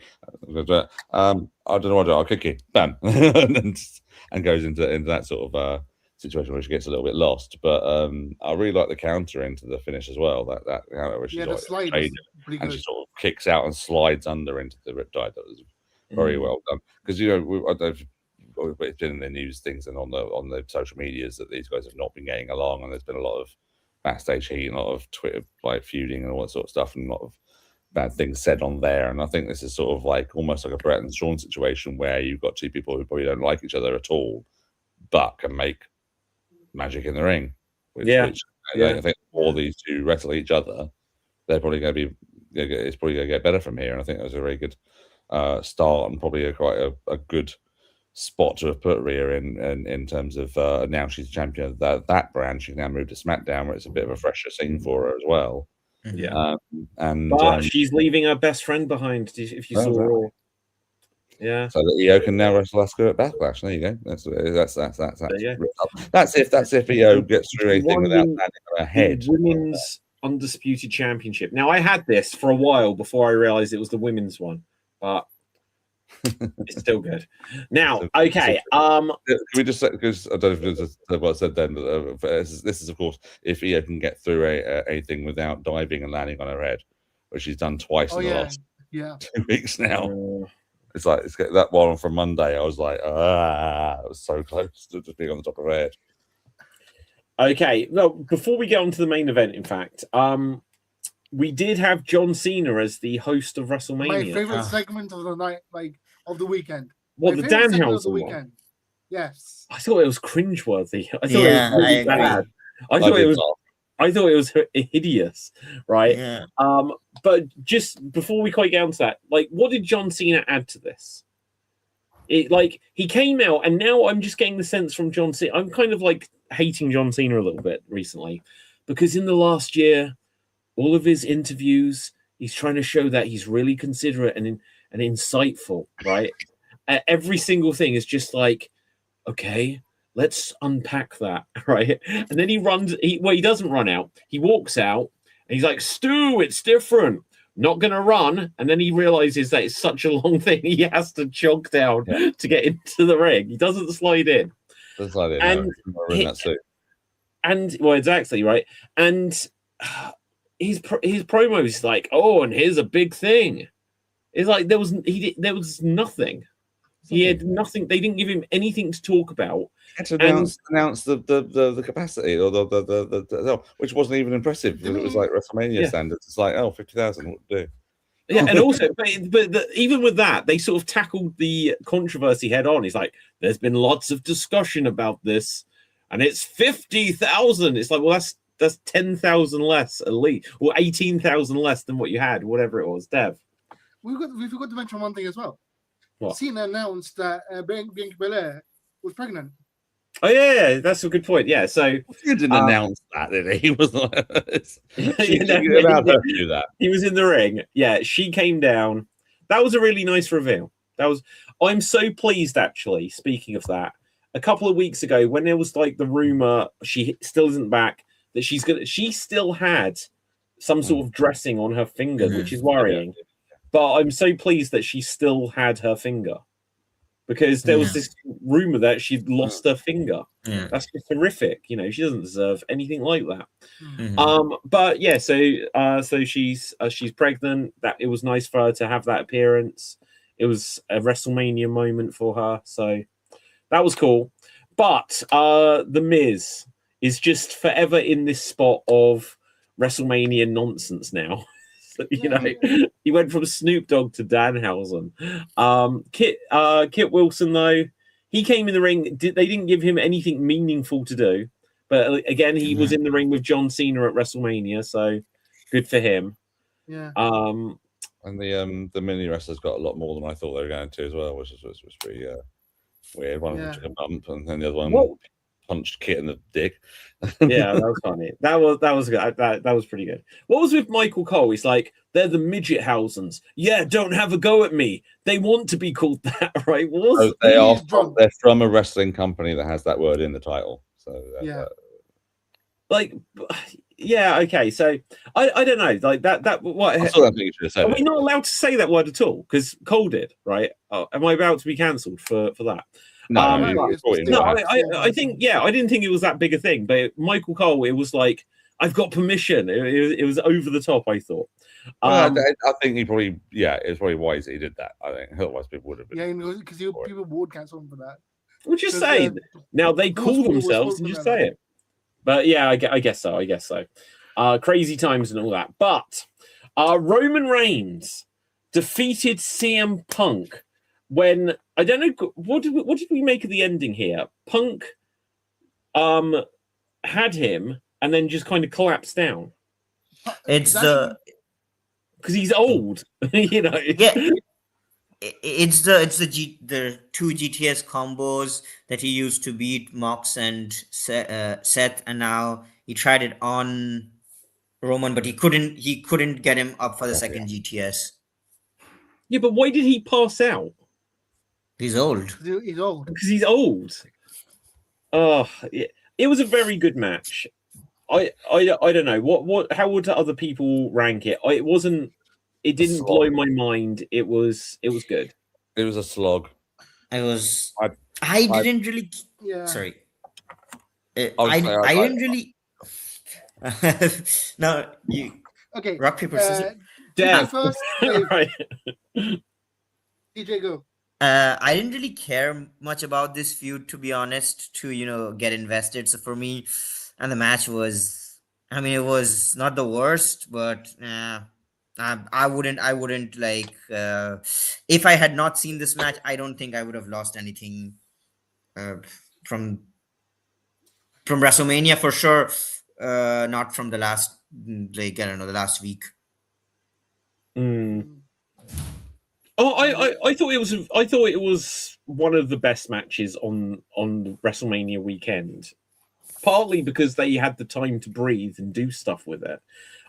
I don't know what to do, I'll kick you, bam, and goes into that sort of situation where she gets a little bit lost. But I really like the counter into the finish as well. That counter where she's the like slide was pretty and good. she sort of kicks out and slides under into the riptide. That was very well done. Because I don't know if it's been in the news things and on the social medias that these guys have not been getting along, and there's been a lot of backstage heat and a lot of Twitter like feuding and all that sort of stuff, and a lot of bad things said on there. And I think this is sort of like almost like a Brett and Sean situation where you've got two people who probably don't like each other at all, but can make magic in the ring. Which I think all these two wrestle each other, they're probably going to be. It's probably going to get better from here. And I think that was a very good start and probably quite a good spot to have put Rhea in terms of now she's a champion of that brand. She can now move to SmackDown, where it's a bit of a fresher scene for her as well. Yeah, but she's leaving her best friend behind. If you saw Raw, yeah. So that Io can now wrestle Asuka at Backlash. There you go. That's if Io gets through anything without landing on her head. Women's Undisputed Championship. Now I had this for a while before I realized it was the women's one, but it's still good. Now, okay. Can we just say, because I don't know if it's what I said then, but this is of course if Io can get through anything without diving and landing on her head, which she's done twice in the last 2 weeks now. It's like that one from Monday. I was like, it was so close to just being on the top of her head. Okay, well, before we get on to the main event, in fact, we did have John Cena as the host of WrestleMania. My favorite segment of the night, like of the weekend. What, the Danhausen one? Yes. I thought it was cringeworthy. I thought it was really bad. I thought it was hideous, right? Yeah. But just before we quite get onto that, like, what did John Cena add to this? He came out, and now I'm just getting the sense from John Cena. I'm kind of like hating John Cena a little bit recently, because in the last year, all of his interviews, he's trying to show that he's really considerate and insightful, right? Every single thing is just like, okay, let's unpack that, right? And then he runs. He doesn't run out. He walks out, and he's like, "Stu, it's different. Not gonna run." And then he realizes that it's such a long thing, he has to jog down to get into the ring. He doesn't slide in. Doesn't slide in. And well, exactly, right. And his promo is like, "Oh, and here's a big thing." It's like there was nothing. He had nothing. They didn't give him anything to talk about. Had to announce the capacity or the which wasn't even impressive. It was like WrestleMania standards. It's like 50,000 would do. Yeah, and also, but even with that, they sort of tackled the controversy head on. He's like, "There's been lots of discussion about this, and it's 50,000." It's like, well, that's 10,000 less at least, or 18,000 less than what you had, whatever it was. Dev, we forgot to mention one thing as well. What? Cena announced that Bianca Belair was pregnant. Oh yeah, that's a good point. Yeah, so he didn't announce that, did he? He was like, do that. He was in the ring. Yeah, she came down. That was a really nice reveal. I'm so pleased, actually. Speaking of that, a couple of weeks ago, when there was like the rumor she still isn't back, that she still had some sort of dressing on her finger, which is worrying. But I'm so pleased that she still had her finger, because there was this rumor that she'd lost her finger. Yeah. That's just horrific. You know, she doesn't deserve anything like that. But yeah, so she's pregnant. That it was nice for her to have that appearance. It was a WrestleMania moment for her, so that was cool. But the Miz is just forever in this spot of WrestleMania nonsense now. You know, he went from Snoop Dogg to Danhausen. Kit Wilson, though, he came in the ring. They didn't give him anything meaningful to do, but again, he was in the ring with John Cena at WrestleMania, so good for him. Yeah. And the mini wrestlers got a lot more than I thought they were going to as well, which was pretty weird. One of them took a bump, and then the other one punched Kit in the dick. Yeah, that was funny. That was good. That was pretty good. What was with Michael Cole? He's like, they're the midget Housens. Yeah, don't have a go at me. They want to be called that, right? They're from a wrestling company that has that word in the title. So like, yeah, okay. So I don't know, like that. What I still don't think you should have said are we it. not allowed to say that word at all? Because Cole did, right? Oh, am I about to be cancelled for that? No, Um, no, Yes, you No, have. I think, yeah, I didn't think it was that big a thing, but Michael Cole, it was like, I've got permission. It was over the top, I thought. Well, I think he probably, yeah, it's probably wise that he did that. I think otherwise people would have been. Yeah, because people would cancel him for that. we'll just Because, say, now they Bruce call Wayne was themselves and spoken just about. say it. But yeah, I guess so. I guess so. Crazy times and all that. But Roman Reigns defeated CM Punk when, I don't know, what did we make of the ending here? Punk had him and then just kind of collapsed down It's Exactly. because he's old. You know. yeah. It's the two GTS combos that he used to beat Mox and Seth, and now he tried it on Roman, but he couldn't. He couldn't get him up for the second GTS. Yeah, but why did he pass out? He's old. He's old. Because he's old. Oh, it was a very good match. I don't know what how would other people rank it. It didn't blow my mind. It was good. It was a slog. I didn't really. Yeah. Sorry. I I didn't really. No, you Okay. rock paper scissors. Dev. First, Dave, Right. DJ, go. I didn't really care much about this feud, to be honest, to get invested. So for me, and the match was, I mean, it was not the worst, but I wouldn't like, if I had not seen this match, I don't think I would have lost anything from WrestleMania for sure. Not from the last, like, I don't know, the last week. Oh, I thought it was one of the best matches on the WrestleMania weekend. Partly because they had the time to breathe and do stuff with it.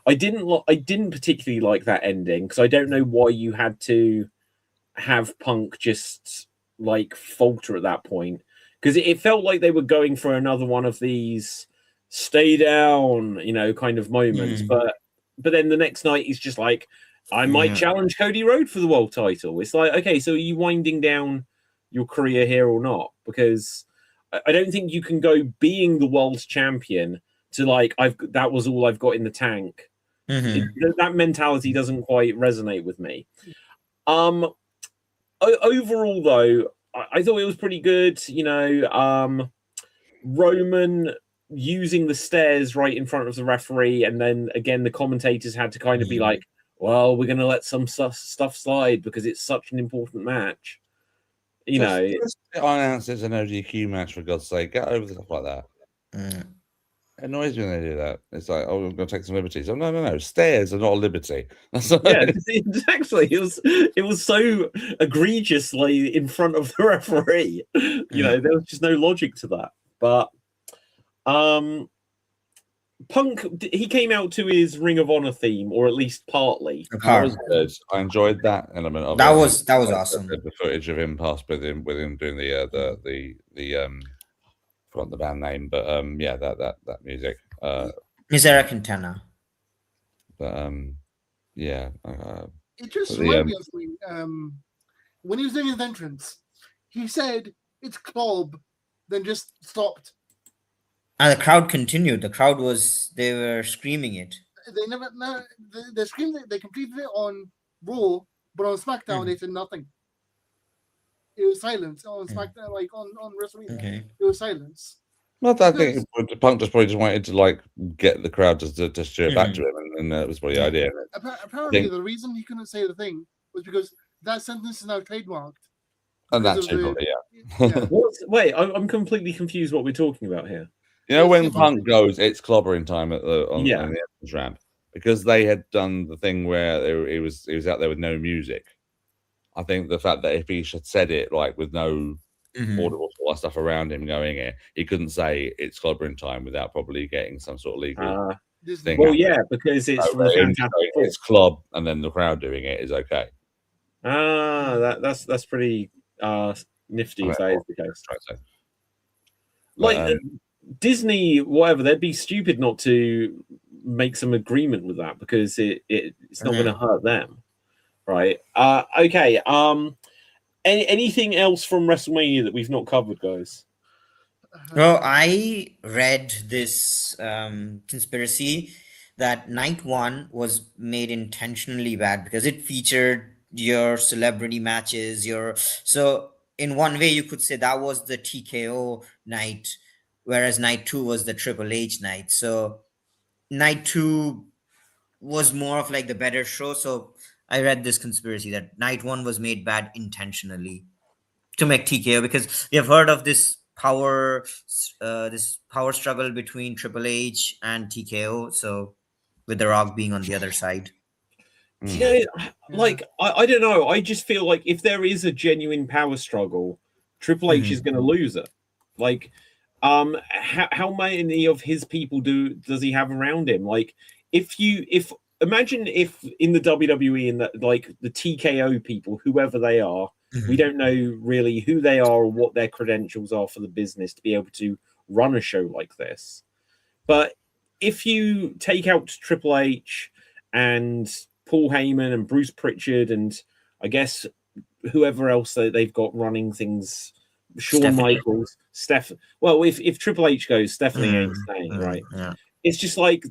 I didn't particularly like that ending because I don't know why you had to have Punk just like falter at that point, because it felt like they were going for another one of these stay down, kind of moments. But then the next night he's just like, I might challenge Cody Rhodes for the world title. It's like, okay, so are you winding down your career here or not? Because I don't think you can go being the world champion to like, that was all I've got in the tank. That mentality doesn't quite resonate with me. Overall, though, I thought it was pretty good. Roman using the stairs right in front of the referee, and then again the commentators had to kind of be like, well, we're going to let some stuff slide because it's such an important match. Just announce it's an OGQ match, for God's sake. Get over stuff like that. It annoys me when they do that. It's like, oh, I'm going to take some liberties. Oh, no. Stairs are not a liberty. Yeah, exactly. It was so egregiously in front of the referee. There was just no logic to that. But Punk, he came out to his Ring of Honor theme, or at least partly. That was good. I enjoyed that element of That it. was awesome. The footage of him past with him doing the forgot the band name, but yeah, that music. Misera Quintana. But yeah. It just reminded me of something. When he was doing his entrance, he said it's club, then just stopped. And the crowd continued. They were screaming it. They screamed it. They completed it on Raw, but on SmackDown they said nothing. It was silence on SmackDown, like on WrestleMania. Okay. It was silence. Well, I think Punk just probably just wanted to like get the crowd to cheer back to him, and that was probably the idea. Apparently, the reason he couldn't say the thing was because that sentence is now trademarked. And that's probably, yeah. Wait, I'm completely confused what we're talking about here. When Punk goes, it's clobbering time on the entrance ramp, because they had done the thing where he was out there with no music. I think the fact that if he had said it like with no audible stuff around him going here, he couldn't say it's clobbering time without probably getting some sort of legal thing. Well, yeah, because it's from the Fantastic Four. It's club, and then the crowd doing it is okay. That's pretty nifty if that is the case. Like Disney, whatever, they'd be stupid not to make some agreement with that because it's not going to hurt them, right? Okay. Anything else from WrestleMania that we've not covered, guys? Well, I read this conspiracy that night one was made intentionally bad because it featured your celebrity matches. So in one way, you could say that was the TKO night, whereas night two was the Triple H night. So night two was more of like the better show. So I read this conspiracy that night one was made bad intentionally to make TKO because we have heard of this power struggle between Triple H and TKO. So with The Rock being on the other side. Like I don't know. I just feel like if there is a genuine power struggle, Triple H is going to lose it. Like, how many of his people does he have around him? Like, if imagine if in the WWE and that like the TKO people, whoever they are, we don't know really who they are or what their credentials are for the business to be able to run a show like this. But if you take out Triple H and Paul Heyman and Bruce Pritchard and I guess whoever else they've got running things, Shawn Stephanie. Michaels, Steph. Well, if Triple H goes, Stephanie ain't staying, right? Yeah. It's just like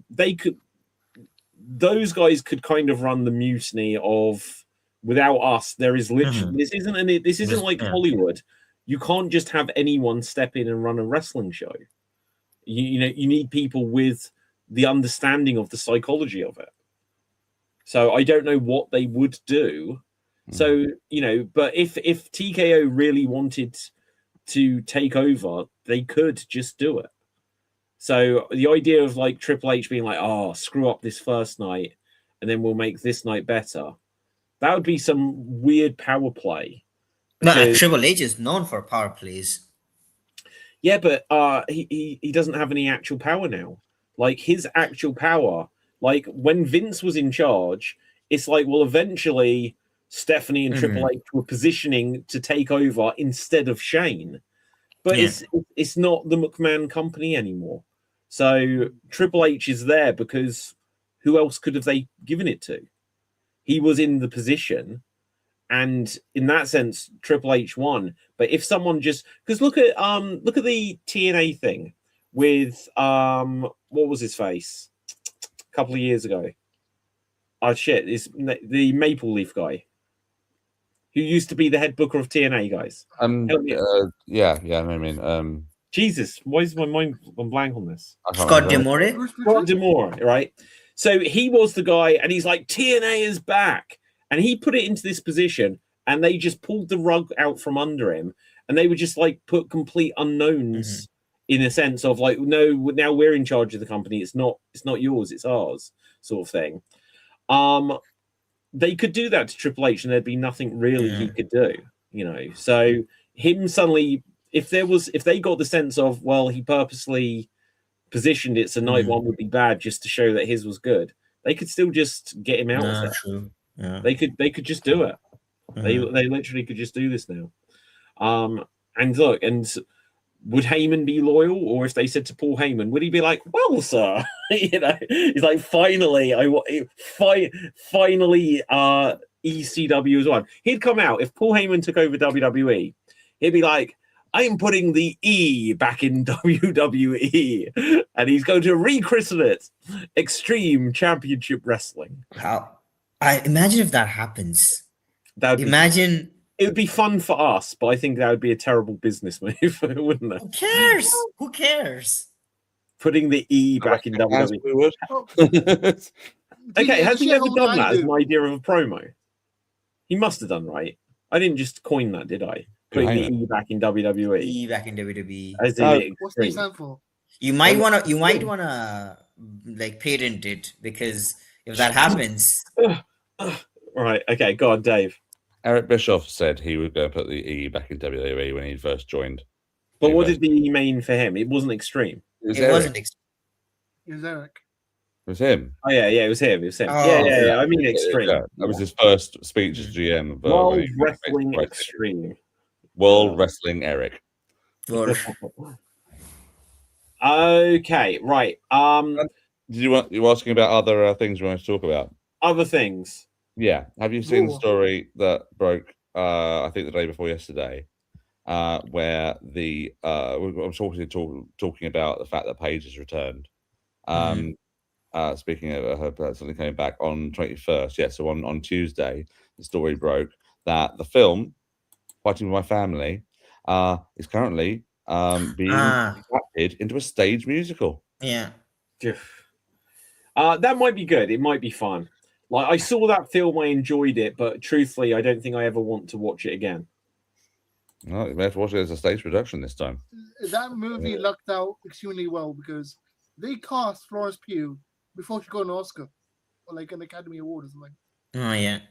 those guys could kind of run the mutiny of without us. There is literally this isn't like Hollywood. You can't just have anyone step in and run a wrestling show. You know, you need people with the understanding of the psychology of it. So I don't know what they would do. So, you know, but if TKO really wanted to take over, they could just do it. So the idea of like Triple H being like, oh, screw up this first night and then we'll make this night better. That would be some weird power play. No, Because- Triple H is known for power plays. Yeah, but he doesn't have any actual power now. Like his actual power, like when Vince was in charge, it's like, well, eventually Stephanie and Triple H were positioning to take over instead of Shane. But it's not the McMahon company anymore. So Triple H is there because who else could have they given it to? He was in the position. And in that sense, Triple H won. But if someone just because look at the TNA thing with what was his face a couple of years ago. Oh shit, it's the Maple Leaf guy who used to be the head booker of TNA, guys. I mean, Jesus, why is my mind on blank on this? Scott D'Amore. Scott D'Amore, right? So he was the guy, and he's like, TNA is back. And he put it into this position, and they just pulled the rug out from under him, and they would just like put complete unknowns in a sense of like, no, now we're in charge of the company. It's not yours, it's ours, sort of thing. They could do that to Triple H, and there'd be nothing really he could do, you know. So him suddenly, if they got the sense of, well, he purposely positioned it so night one would be bad just to show that his was good, they could still just get him out of there. True. Yeah. They could just do it. They literally could just do this now. And look, and would Heyman be loyal, or if they said to Paul Heyman, would he be like, "Well, sir," you know, he's like, "Finally, finally, ECW is on." He'd come out if Paul Heyman took over WWE. He'd be like, "I'm putting the E back in WWE," and he's going to rechristen it Extreme Championship Wrestling. How? I imagine if that happens. It would be fun for us, but I think that would be a terrible business move, wouldn't it? Who cares? Who cares? Putting the E back in WWE. Okay, has he ever done that as an idea of a promo? He must have done, right? I didn't just coin that, did I? Putting the E back in WWE. E back in WWE. What's the stand for? You might wanna like patent it, because if that happens. Right, okay, go on, Dave. Eric Bischoff said he would go put the E back in WWE when he first joined. But what did the E mean for him? It wasn't extreme. It wasn't It was Eric. It was him. Oh yeah, it was him. Oh, yeah. I mean extreme. Yeah, that was his first speech as GM. World Wrestling Extreme. World Wrestling Eric. Or Okay, right. You're asking about other things we want to talk about? Other things. Yeah. Have you seen the Raw. story that broke? I think the day before yesterday, where I'm talking about the fact that Paige has returned. Speaking of her personally coming back on 21st, yeah. So on Tuesday, the story broke that the film Fighting with My Family is currently being adapted into a stage musical. Yeah. That might be good. It might be fun. Like, I saw that film, I enjoyed it, but truthfully, I don't think I ever want to watch it again. No, you may have to watch it as a stage production this time. That movie lucked out extremely well because they cast Florence Pugh before she got an Oscar or like an Academy Award or something. Oh yeah.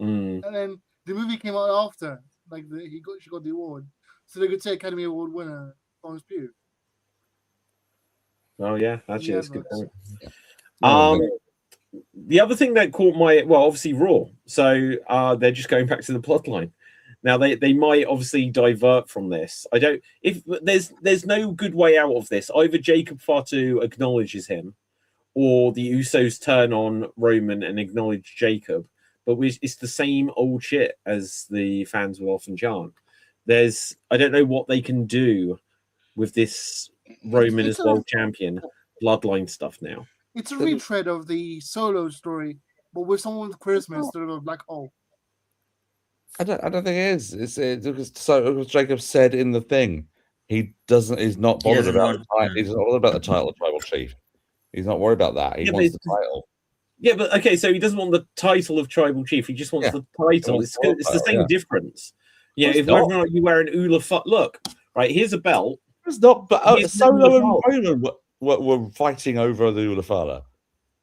Mm. And then the movie came out after, like she got the award, so they could say Academy Award winner Florence Pugh. Oh yeah, actually, that's a good point. Yeah. The other thing that caught my obviously Raw. So they're just going back to the bloodline. Now they might obviously divert from this. I don't. If there's no good way out of this. Either Jacob Fatu acknowledges him, or the Usos turn on Roman and acknowledge Jacob. But it's the same old shit as the fans will often chant. I don't know what they can do with this Roman as world champion bloodline stuff now. It's a retread of the Solo story, but with someone with charisma instead of a black hole. I don't think it is. Because Jacob said in the thing, he's not bothered about the title. He's not bothered about the title of tribal chief. He's not worried about that. He wants the title. Yeah, but okay, so he doesn't want the title of tribal chief. He just wants the title. It's the same difference. Yeah, if whether or not you wear an Ula look, right, here's a belt. It's not, but Solo and Roman were fighting over the Ulafala.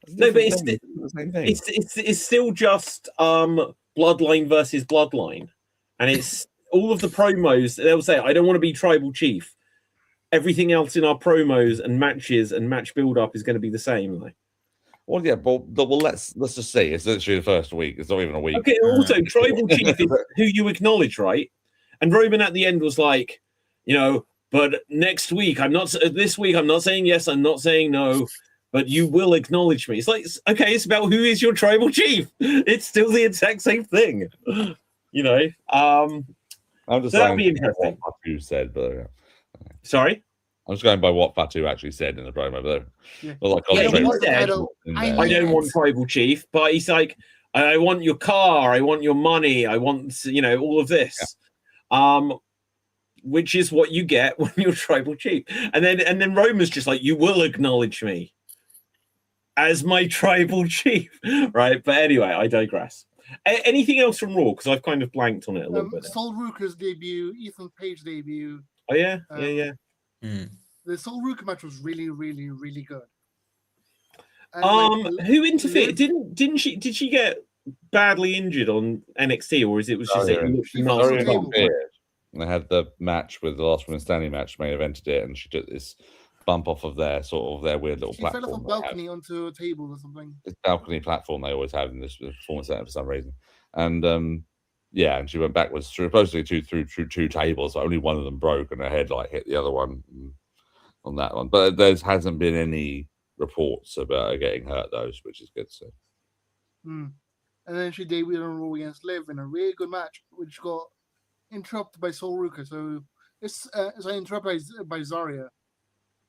No, but it's the same thing. It's still just bloodline versus bloodline, and it's all of the promos. They'll say, "I don't want to be tribal chief." Everything else in our promos and matches and match build up is going to be the same, though. Well, yeah, but let's just see. It's literally the first week. It's not even a week. Okay. Also, tribal chief is who you acknowledge, right? And Roman at the end was like, but next week this week I'm not saying yes, I'm not saying no, but you will acknowledge me. It's like, okay, it's about who is your tribal chief. It's still the exact same thing, I'm just saying that'd be interesting. What Fatu said, but sorry. I'm just going by what Fatu actually said in the promo. But I don't want tribal chief, but he's like, I want your car, I want your money, I want all of this, which is what you get when you're tribal chief. And then Roman's just like, you will acknowledge me as my tribal chief, right? But anyway, I digress. Anything else from Raw? Because I've kind of blanked on it a little bit. Sol Ruker's debut, Ethan Page debut. Oh yeah, yeah. The Sol Ruker match was really, really, really good. And who interfered? Did she get badly injured on NXT, or it was just they had the match with the last woman standing match, main evented it, and she took this bump off of their weird little platform. She fell off a balcony onto a table or something. This balcony platform they always have in this performance center for some reason, and and she went backwards supposedly through two tables. But only one of them broke, and her head hit the other one on that one. But there hasn't been any reports about her getting hurt, which is good. So, and then she debuted on Raw against Liv in a really good match, which got interrupted by Sol Ruker. So it's interrupted by Zarya.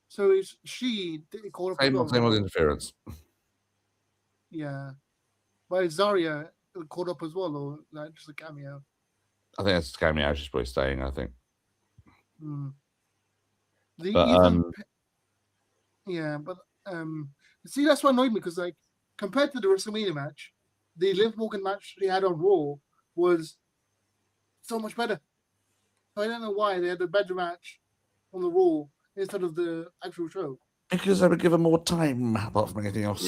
So she called up same old interference. Yeah, by Zarya caught up as well, or just a cameo. I think that's a cameo. She's probably staying. I think. See, that's what annoyed me because compared to the WrestleMania match, the Liv Morgan match they had on Raw was so much better. I don't know why they had a better match on the Raw instead of the actual show. Because they were given more time, apart from anything else.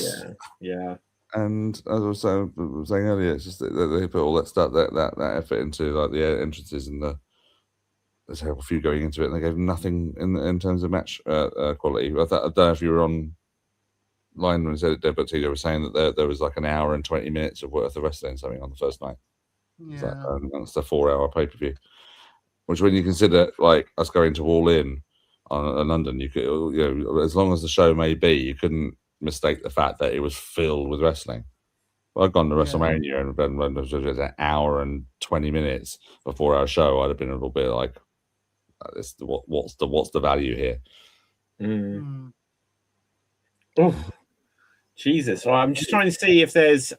Yeah. And as I was saying earlier, it's just that they put all that stuff, that effort into the entrances and there's a terrible few going into it, and they gave nothing in terms of match quality. I don't know if you were on line when I said it, but they were saying that there was an hour and 20 minutes of worth of wrestling something on the first night. Yeah, that's a 4-hour pay-per-view. Which, when you consider us going to All In on London, you could, as long as the show may be, you couldn't mistake the fact that it was filled with wrestling. I'd gone to WrestleMania and when it was an hour and 20 minutes before our show, I'd have been a little bit like, what's the value here? Oh, Jesus! Well, I'm just trying to see if there's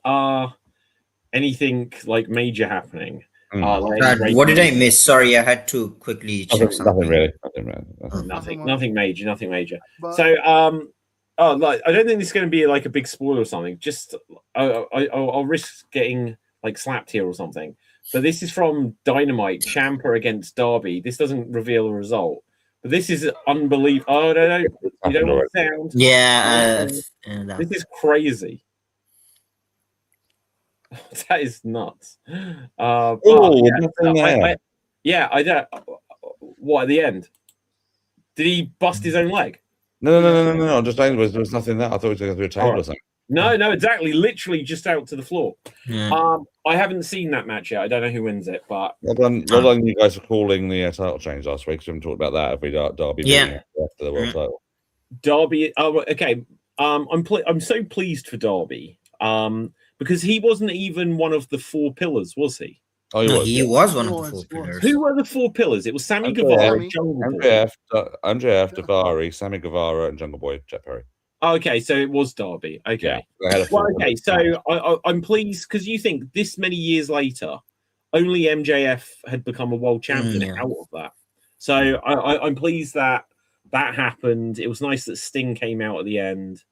anything like major happening. What did I miss? Sorry, I had to quickly check something. Nothing major. But, So, like, I don't think this is going to be like a big spoiler or something. Just, I'll risk getting like slapped here or something. But this is from Dynamite, Ciampa against Darby. This doesn't reveal a result, but this is unbelievable. Oh no, you don't want the sound. Yeah, this is crazy. That is nuts. I don't. What at the end? Did he bust his own leg? No. I'm just saying there was nothing there. I thought he was going through a table or something. No, exactly. Literally just out to the floor. Yeah. I haven't seen that match yet. I don't know who wins it, but Well done, you guys for calling the title change last week. So we haven't talked about that. If we Darby being after the world title. Darby. Oh, okay. I'm so pleased for Darby. Because he wasn't even one of the 4 pillars, was he? Oh, he was one of the 4 pillars. Who were the 4 pillars? It was Sammy Guevara, Jungle Boy, MJF, Davari, Sammy Guevara, and Jungle Boy, Jeff Perry. Oh, okay, so it was Darby. Okay. Yeah, okay, so I'm pleased because you think this many years later, only MJF had become a world champion out of that. So I'm pleased that happened. It was nice that Sting came out at the end.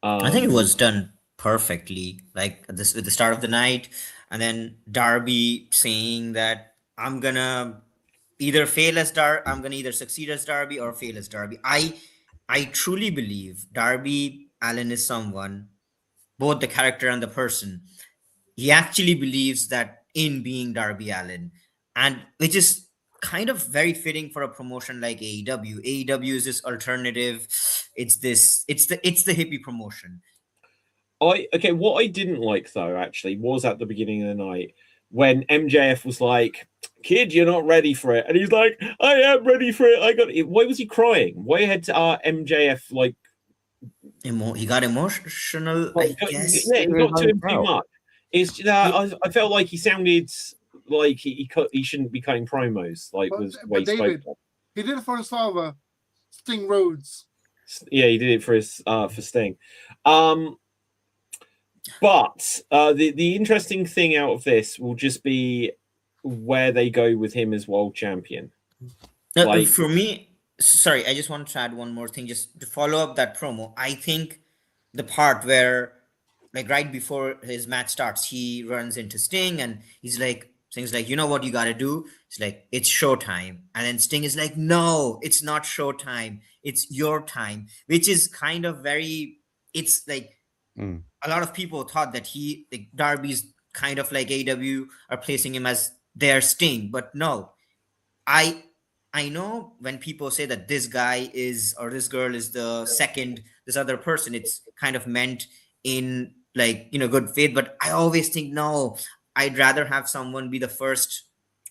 I think it was done perfectly, like at the start of the night, and then Darby saying that I'm gonna either succeed as Darby or fail as Darby. I truly believe Darby Allin is someone, both the character and the person, he actually believes that in being Darby Allin, and which is kind of very fitting for a promotion like AEW. AEW is this alternative. It's the hippie promotion. What I didn't like though actually was at the beginning of the night when MJF was like, "Kid, you're not ready for it," and he's like, "I am ready for it. I got it." Why was he crying? Why had MJF like? He got emotional. I guess. Yeah, he got to him too much. It's I felt like he sounded like he shouldn't be cutting promos. Like but David, he did it for his father, Sting Rhodes. Yeah, he did it for his for Sting. But the interesting thing out of this will just be where they go with him as world champion. For me, sorry, I just want to add one more thing, just to follow up that promo. I think the part where, like, right before his match starts, he runs into Sting and Sting's like, you know what you got to do? It's like, it's showtime. And then Sting is like, no, it's not showtime. It's your time, which is kind of it's like, a lot of people thought that Darby's kind of like AEW are placing him as their Sting, but no. I know when people say that this guy is or this girl is the second, this other person, it's kind of meant in good faith, but I always think no, I'd rather have someone be the first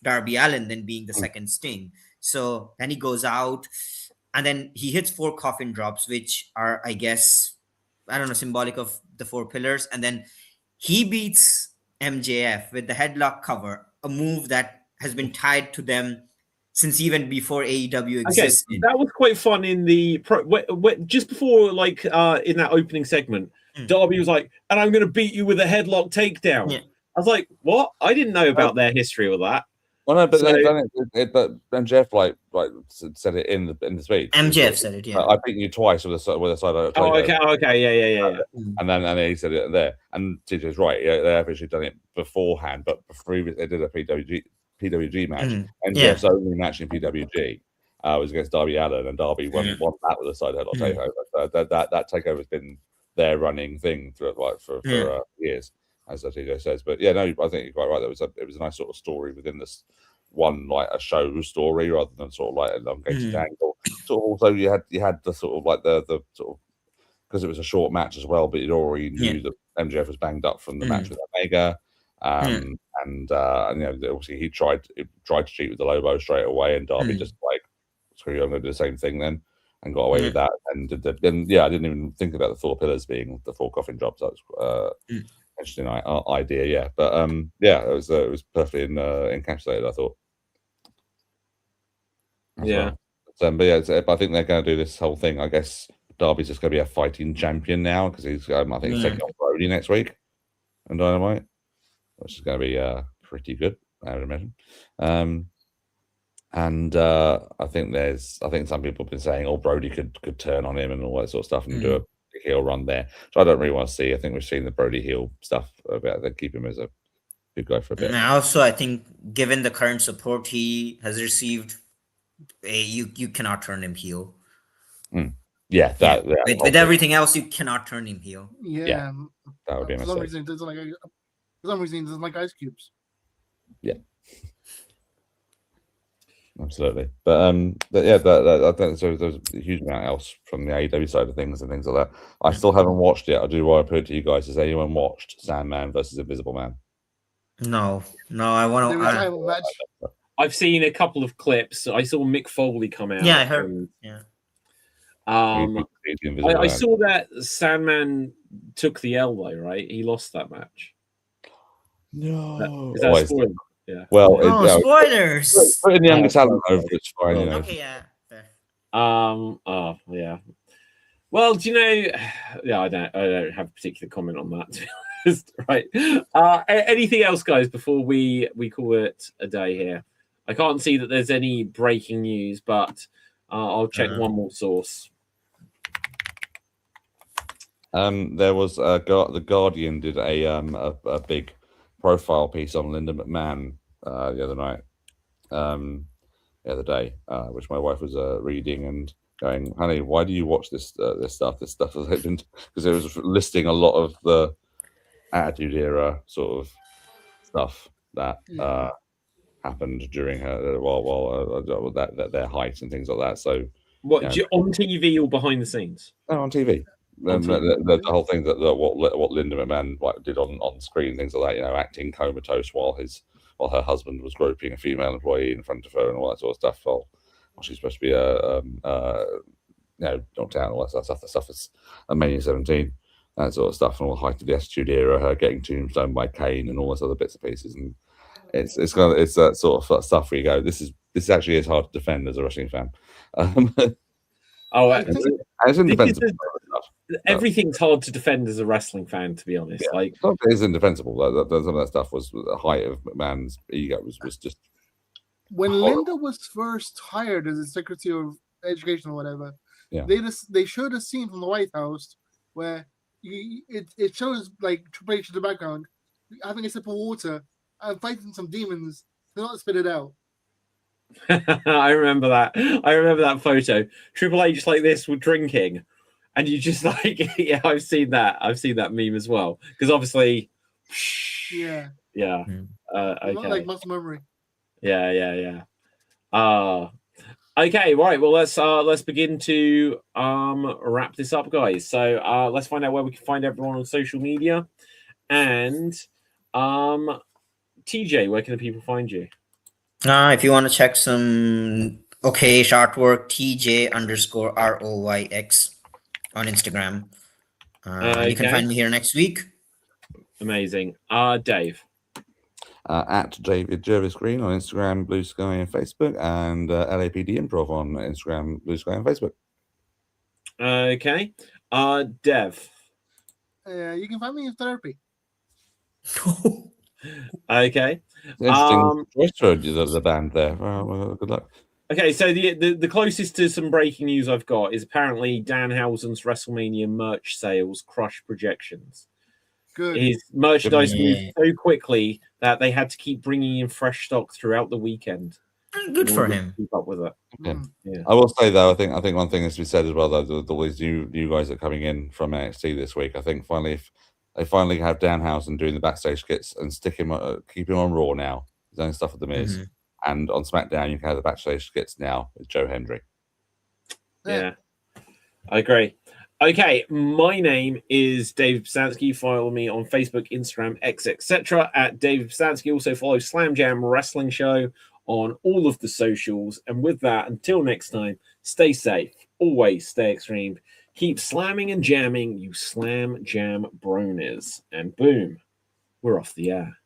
Darby Allin than being the second Sting. So then he goes out and then he hits 4 coffin drops, which are, I guess, I don't know, symbolic of the 4 pillars. And then he beats MJF with the headlock cover, a move that has been tied to them since even before AEW existed. Okay, that was quite fun in the just before, like, in that opening segment. Darby was like, "And I'm going to beat you with a headlock takedown." Yeah. I was like, "What? I didn't know about their history with that." Well, no, but but MJF like said it in the speech. MJF said it, yeah. I beat you twice with a side. Oh, okay, yeah. And then he said it there, and TJ's right. Yeah, they have actually done it beforehand, but before they did a PWG match. MJF's only match in PWG was against Darby Allin, and Darby won that with a side headlock takeover. That takeover has been their running thing for years, as TJ says. But yeah, no, I think you're quite right. It was a nice sort of story within this one, like a show story rather than sort of like an elongated angle. So also you had the sort of like the sort of, because it was a short match as well, but you'd already knew that MJF was banged up from the match with Omega. And obviously he tried to cheat with the Lobo straight away, and Darby just like screw you, I'm going to do the same thing then, and got away with that. And I didn't even think about the 4 pillars being the 4 coffin drops. That was interesting idea, yeah. But it was perfectly encapsulated, I thought. Yeah. But I think they're going to do this whole thing. I guess Darby's just going to be a fighting champion now because he's I think he's taking on Brody next week on Dynamite, which is going to be pretty good, I would imagine. And I think some people have been saying, "Oh, Brody could turn on him and all that sort of stuff and do a heel run there." So I don't really want to see. I think we've seen the Brody heel stuff about they keep him as a good guy for a bit. And also, I think given the current support he has received, you cannot turn him heel. Yeah, with everything else, you cannot turn him heel. Yeah, that would be a for mistake. For some reason, he doesn't like ice cubes. Yeah. Absolutely, but yeah, I don't. So there's a huge amount else from the AEW side of things and things like that. I still haven't watched it. I do want to put it to you guys. Has anyone watched Sandman versus Invisible Man? No, I want to. Match. I've seen a couple of clips. I saw Mick Foley come out. Yeah, I heard. I saw that Sandman took the elbow. Right, he lost that match. No, is that a spoiler? Yeah. Well, spoilers. Putting the younger talent over, it's fine. You know. Okay, yeah. Fair. Oh, yeah. Well, do you know? Yeah, I don't have a particular comment on that. To be honest, right? Anything else, guys? Before we call it a day here, I can't see that there's any breaking news, but I'll check one more source. There was the Guardian did a big profile piece on Linda McMahon the other night, the other day, which my wife was reading and going, "Honey, why do you watch this stuff? This stuff has been," because it was listing a lot of the Attitude Era sort of stuff that happened during her while their height and things like that. So, what on TV or behind the scenes? No, on TV. The whole thing that what Linda McMahon did on screen, things like that, you know, acting comatose while her husband was groping a female employee in front of her and all that sort of stuff. While she's supposed to be knocked out and all that stuff. The stuff is Mania 17, that sort of stuff, and all the height of the Attitude Era, her getting tombstone by Kane and all those other bits and pieces, and it's that sort of stuff where you go, this actually is hard to defend as a wrestling fan. It's indefensible. Everything's hard to defend as a wrestling fan, to be honest. Yeah. Like it is indefensible. Some of that stuff was the height of McMahon's ego was just when horrible. Linda was first hired as a Secretary of Education or whatever. Yeah. They showed a scene from the White House where it shows like Triple H in the background having a sip of water and fighting some demons to not spit it out. I remember that. I remember that photo. Triple H like this with drinking, and you just like, yeah, I've seen that meme as well. Because obviously, yeah. Okay. Not like muscle memory. Yeah. Okay, right. Well, let's begin to wrap this up, guys. So let's find out where we can find everyone on social media, and TJ, where can the people find you? If you want to check some short work, TJ_ROYX on Instagram. You can find me here next week. Amazing. Dave. At David Jervis Green on Instagram, Blue Sky and Facebook, and LAPD Improv on Instagram, Blue Sky and Facebook. Okay. Dev. You can find me in therapy. Okay. Interesting choice for the band there. Well, good luck. Okay, so the closest to some breaking news I've got is apparently Danhausen's WrestleMania merch sales crush projections. Good. His merchandise moved so quickly that they had to keep bringing in fresh stock throughout the weekend. Good for him. Keep up with it. Okay. Yeah. I will say though, I think one thing has to be said as well. Though, all these new guys that are coming in from NXT this week, I think if they finally have Danhausen doing the backstage skits and keep him on Raw now, his own stuff with the Miz, and on SmackDown you can have the backstage skits now with Joe Hendry. Yeah, I agree. Okay, my name is David Pisansky. Follow me on Facebook, Instagram, X, etc. at David Pisansky. Also follow Slam Jam Wrestling Show on all of the socials. And with that, until next time, stay safe, always stay extreme, keep slamming and jamming, you slam jam bronies. And boom, we're off the air.